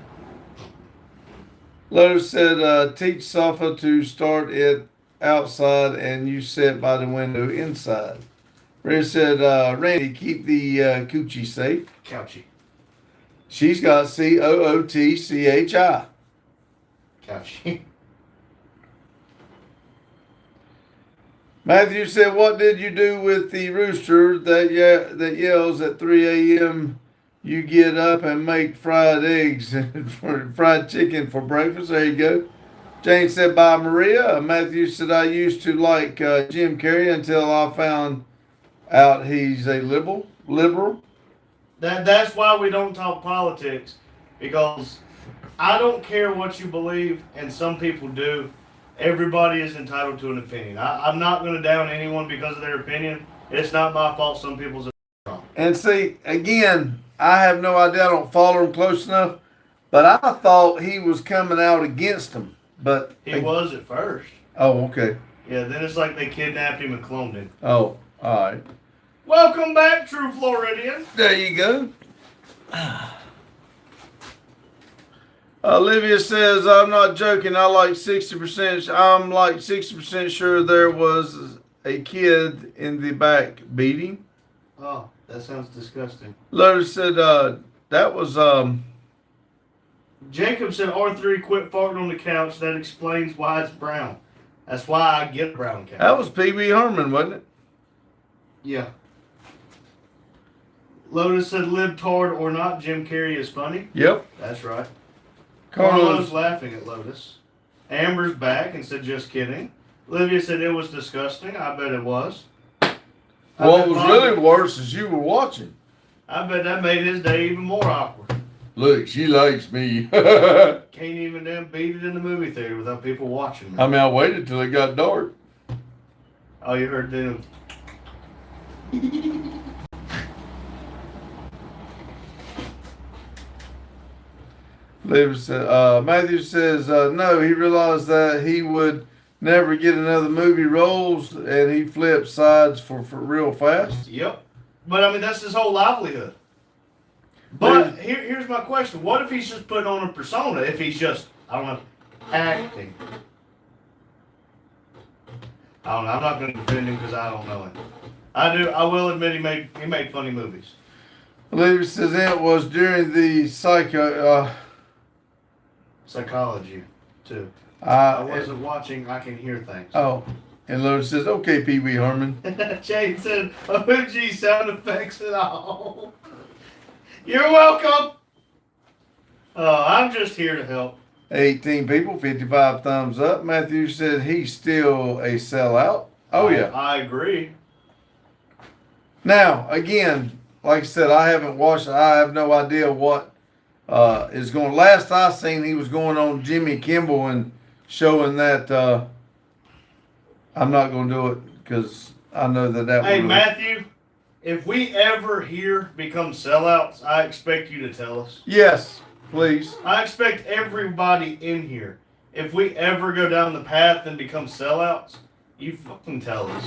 Lotus said, teach Safa to start it outside and you sit by the window inside. Ray said, Randy, keep the coochie safe. Couchy. She's got COOTCHI. Couchy. Matthew said, what did you do with the rooster that yells at 3 a.m.? You get up and make fried eggs and fried chicken for breakfast. There you go. Jane said, bye, Maria. Matthew said, I used to like Jim Carrey until I found out he's a liberal. That's why we don't talk politics, because I don't care what you believe, and some people do. Everybody is entitled to an opinion. I'm not going to down anyone because of their opinion. It's not my fault some people's opinion are wrong. And see, again, I have no idea. I don't follow him close enough, but I thought he was coming out against him. But he was at first. Oh, okay. Yeah, then it's like they kidnapped him and cloned him. Oh, all right. Welcome back, True Floridian. There you go. Olivia says, I'm not joking. I'm like 60% sure there was a kid in the back beating. Oh, that sounds disgusting. Lotus said, that was, Jacob said, R3 quit farting on the couch. That explains why it's brown. That's why I get a brown couch. That was Pee-wee Herman, wasn't it? Yeah. Lotus said, libtard or not, Jim Carrey is funny. Yep. That's right. Carlos laughing at Lotus. Amber's back and said, just kidding. Olivia said it was disgusting. I bet it was. What was really worse is you were watching. I bet that made his day even more awkward. Look, she likes me. Can't even damn beat it in the movie theater without people watching me. I waited till it got dark. Oh, you heard them. Matthew says, no, he realized that he would never get another movie roles and he flipped sides for real fast. Yep. But that's his whole livelihood. But here's my question. What if he's just putting on a persona? If he's just, acting? I don't know. I'm not going to defend him because I don't know him. I will admit he made funny movies. Olivia says it was during the psychology, too. I wasn't watching. I can hear things. Oh. And Lotus says, okay, Pee-wee Herman. Jane said, OG sound effects and all. You're welcome. I'm just here to help. 18 people, 55 thumbs up. Matthew said he's still a sellout. Oh, yeah. I agree. Now, again, like I said, I haven't watched it. I have no idea what is going. Last I seen, he was going on Jimmy Kimmel and showing that I'm not going to do it because I know that Hey, Matthew, if we ever here become sellouts, I expect you to tell us. Yes. Please. I expect everybody in here, if we ever go down the path and become sellouts, you fucking tell us.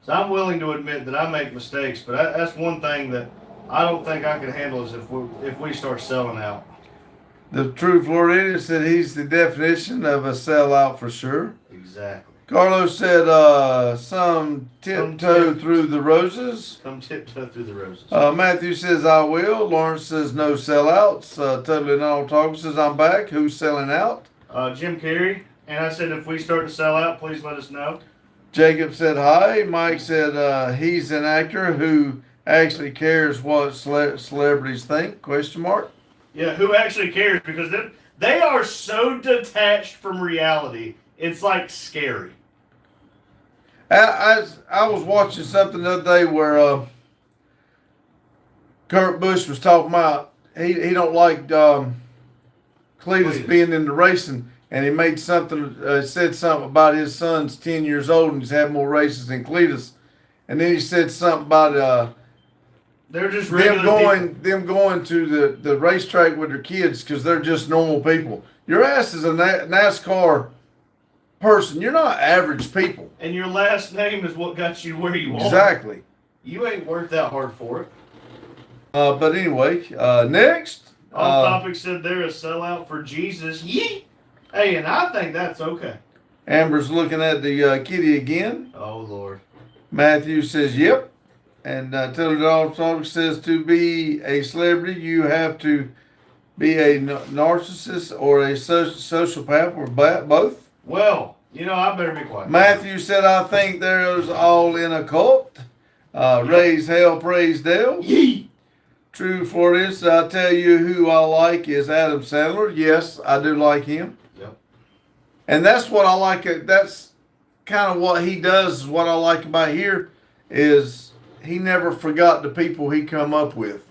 So I'm willing to admit that I make mistakes, but that's one thing that I don't think I can handle is if we start selling out. The true Floridian said he's the definition of a sellout for sure. Exactly. Carlos said, some tiptoe through the roses. Some tiptoe through the roses. Matthew says, I will. Lawrence says, no sellouts. Totally Not Talk says, I'm back. Who's selling out? Jim Carrey. And I said, if we start to sell out, please let us know. Jacob said, hi. Mike said, he's an actor who actually cares what celebrities think, question mark. Yeah, who actually cares? Because they are so detached from reality. It's like scary. I was watching something the other day where Kurt Busch was talking about he don't like Cletus being in the racing, and he made something said something about his son's 10 years old and he's had more races than Cletus, and then he said something about they're just them going to the racetrack with their kids because they're just normal people. Your ass is a NASCAR person. You're not average people. And your last name is what got you where you are. Exactly. You ain't worked that hard for it. But anyway, next. Off topic said they're a sellout for Jesus. Yeet. Hey, and I think that's okay. Amber's looking at the kitty again. Oh, Lord. Matthew says, yep. And Taylor Off Topic says, to be a celebrity, you have to be a narcissist or a sociopath or both. Well, I better be quiet. Matthew said, I think there's all in a cult. Raise hell, praise Dale. Yee. True for this, I'll tell you who I like is Adam Sandler. Yes, I do like him. Yep. And that's what I like. That's kind of what he does. What I like about here is he never forgot the people he come up with.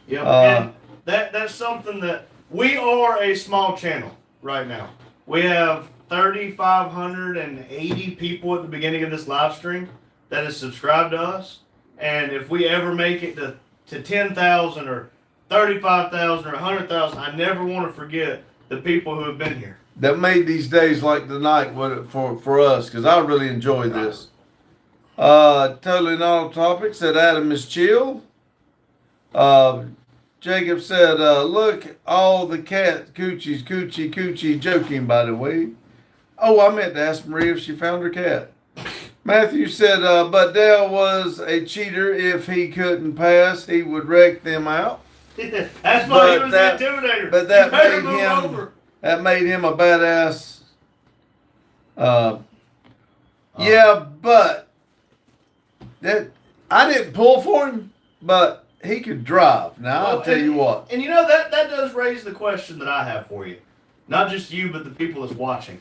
Yeah, and that's something that we are a small channel right now. We have 3,580 people at the beginning of this live stream that has subscribed to us, and if we ever make it to 10,000 or 35,000 or 100,000, I never want to forget the people who have been here. That made these days like the night for us, because I really enjoy this. Totally Not Off Topic said Adam is chill. Jacob said, look, all the cat coochie, joking by the way. Oh, I meant to ask Maria if she found her cat. Matthew said, but Dale was a cheater. If he couldn't pass, he would wreck them out. That's why he was the intimidator. But that made him a badass. Yeah, but that I didn't pull for him, but he could drive. Now, I'll tell you what. And that does raise the question that I have for you. Not just you, but the people that's watching.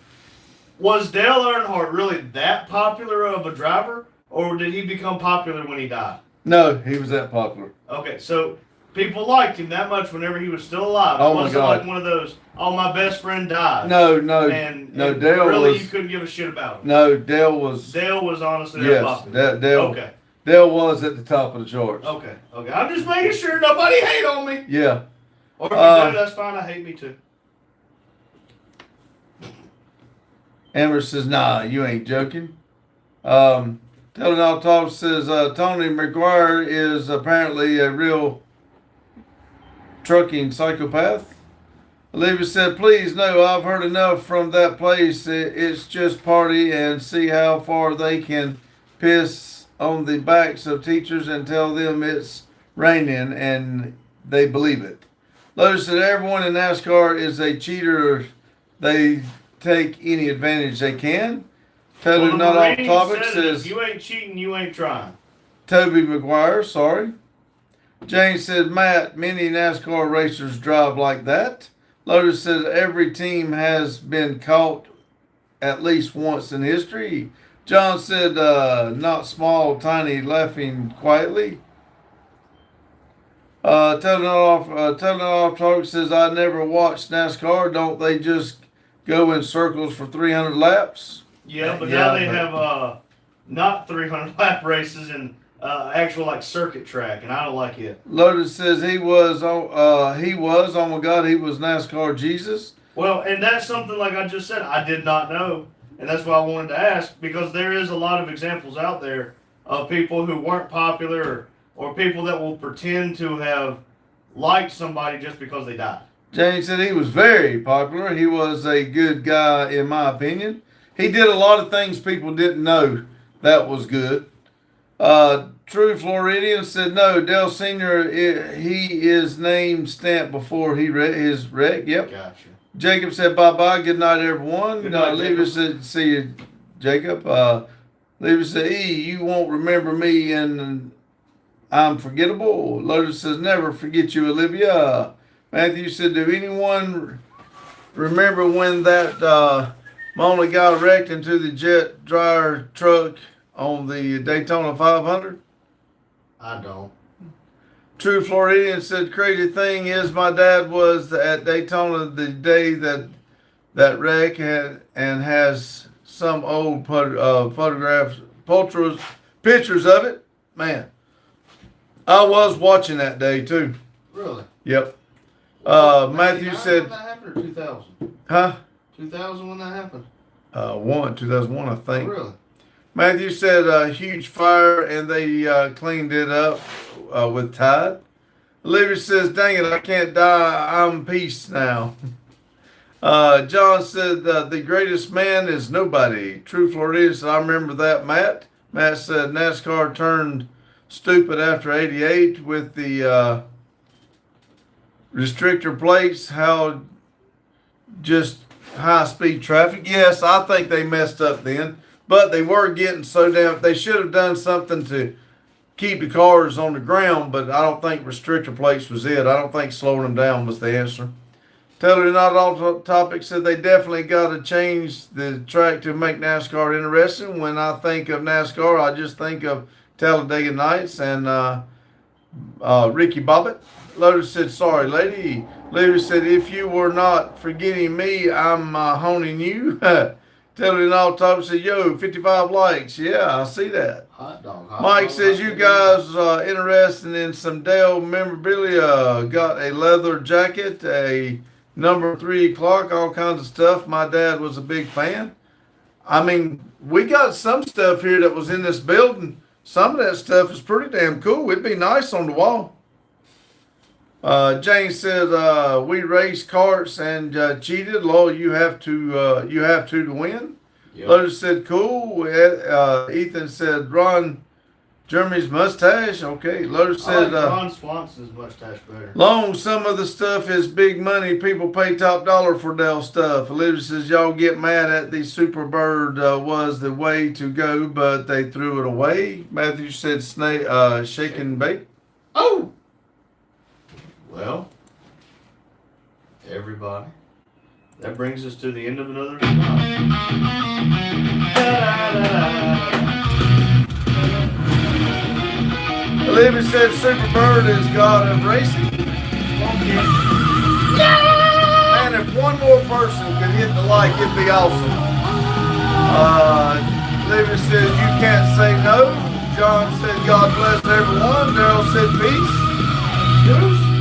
Was Dale Earnhardt really that popular of a driver, or did he become popular when he died? No, he was that popular. Okay, so people liked him that much whenever he was still alive. Oh, it wasn't my God. like one of those, oh, my best friend died. No, and Dale really, was... you couldn't give a shit about him. No, Dale was honestly yes, popular. Dale. Dale was at the top of the charts. Okay. I'm just making sure nobody hate on me. Yeah. Or if you do, that's fine. I hate me too. Amber says, nah, you ain't joking. Telling All Talk says, Tony McGuire is apparently a real trucking psychopath. Olivia said, please, no, I've heard enough from that place. It's just party and see how far they can piss on the backs of teachers and tell them it's raining and they believe it. Lotus said, everyone in NASCAR is a cheater. They take any advantage they can. Totally Not Off Topic says, if you ain't cheating, you ain't trying. Toby McGuire, sorry. James said, Matt, many NASCAR racers drive like that. Lotus said, every team has been caught at least once in history. John said, not small, tiny, laughing quietly. Totally Not Off Topic says, I never watched NASCAR. Don't they just go in circles for 300 laps? Yeah, but now they have not 300 lap races and actual like circuit track, and I don't like it. Lotus says he was oh my God, he was NASCAR Jesus. Well, and that's something like I just said, I did not know, and that's why I wanted to ask, because there is a lot of examples out there of people who weren't popular, or people that will pretend to have liked somebody just because they died. James said he was very popular. He was a good guy, in my opinion. He did a lot of things people didn't know that was good. True Floridian said no. Dale Sr., he is name stamped before his wreck. Yep. Gotcha. Jacob said bye-bye. Good night, everyone. Good night, Lever said, see you, Jacob. Lever said, you won't remember me and I'm forgettable. Lotus says, never forget you, Olivia. Matthew said, do anyone remember when that Mona got wrecked into the jet dryer truck on the Daytona 500? I don't. True Floridian said, crazy thing is my dad was at Daytona the day that wreck and has some old photographs, pictures of it. Man, I was watching that day too. Really? Yep. Matthew said, when that happened, or 2000? huh? 2000 when that happened? 2001, I think. Really? Matthew said a huge fire and they cleaned it up with Tide. Olivia says, dang it, I can't die. I'm peace now. John said the greatest man is nobody. True Florida said, I remember that, Matt. Matt said NASCAR turned stupid after 88 with the restrictor plates. How just high-speed traffic. Yes, I think they messed up then. But they were getting so damn. They should have done something to keep the cars on the ground, but I don't think restrictor plates was it. I don't think slowing them down was the answer. Taylor, not all topics, said they definitely got to change the track to make NASCAR interesting. When I think of NASCAR, I just think of Talladega Nights and Ricky Bobbitt. Lotus said, sorry, lady. Lady said, if you were not forgetting me, I'm honing you. Taylor and all topics said, yo, 55 likes. Yeah, I see that. Hot dog. Mike says, you guys interested in some Dale memorabilia. Got a leather jacket, a number 3 Clark, all kinds of stuff. My dad was a big fan. I mean, we got some stuff here that was in this building. Some of that stuff is pretty damn cool. It'd be nice on the wall. Jane said, we raced carts and cheated. Lord, you have to win. Yep. Lotus said, cool. Ethan said, Ron Jeremy's mustache. Okay. Lotus said, Ron Swanson's mustache better. Long, some of the stuff is big money. People pay top dollar for Dell stuff. Olivia says, y'all get mad at the Superbird was the way to go, but they threw it away. Matthew said, shake and bake. Oh! Well, everybody, that brings us to the end of another Olivia said Superbird is God of racing. Man, if one more person could hit the like, it'd be awesome. Olivia said you can't say no. John said God bless everyone. Daryl said peace. Deuce.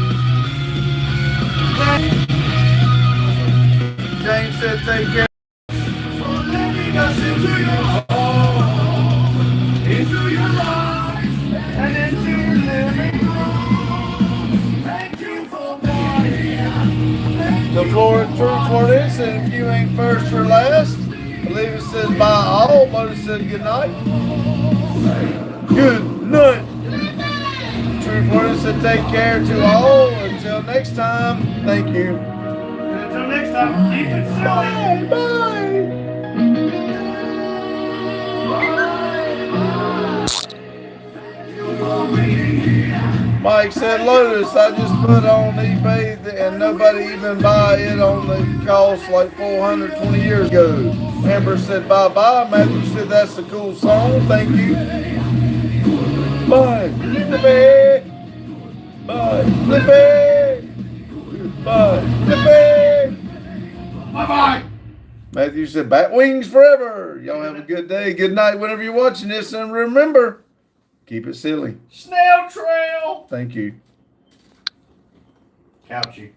James said take care. For letting us into your home, into your life, and into your living room. Thank you for playing. The floor is true for this, and if you ain't first or last, Olivia says bye all. Lotus said good night. Good night. True for this, and take care to all. Until next time, thank you. Until next time, keep it silly. Bye. Mike said, Lotus, I just put on eBay and nobody even buy it on the cost like 420 years ago. Amber said, bye-bye. Matthew said, that's a cool song. Thank you. Bye. Flippy. Bye. Flippy. Bye. Flippy. Bye-bye. Matthew said, bat wings forever. Y'all have a good day. Good night whenever you're watching this. And remember, Keep it silly. Snail trail. Thank you. Couchy.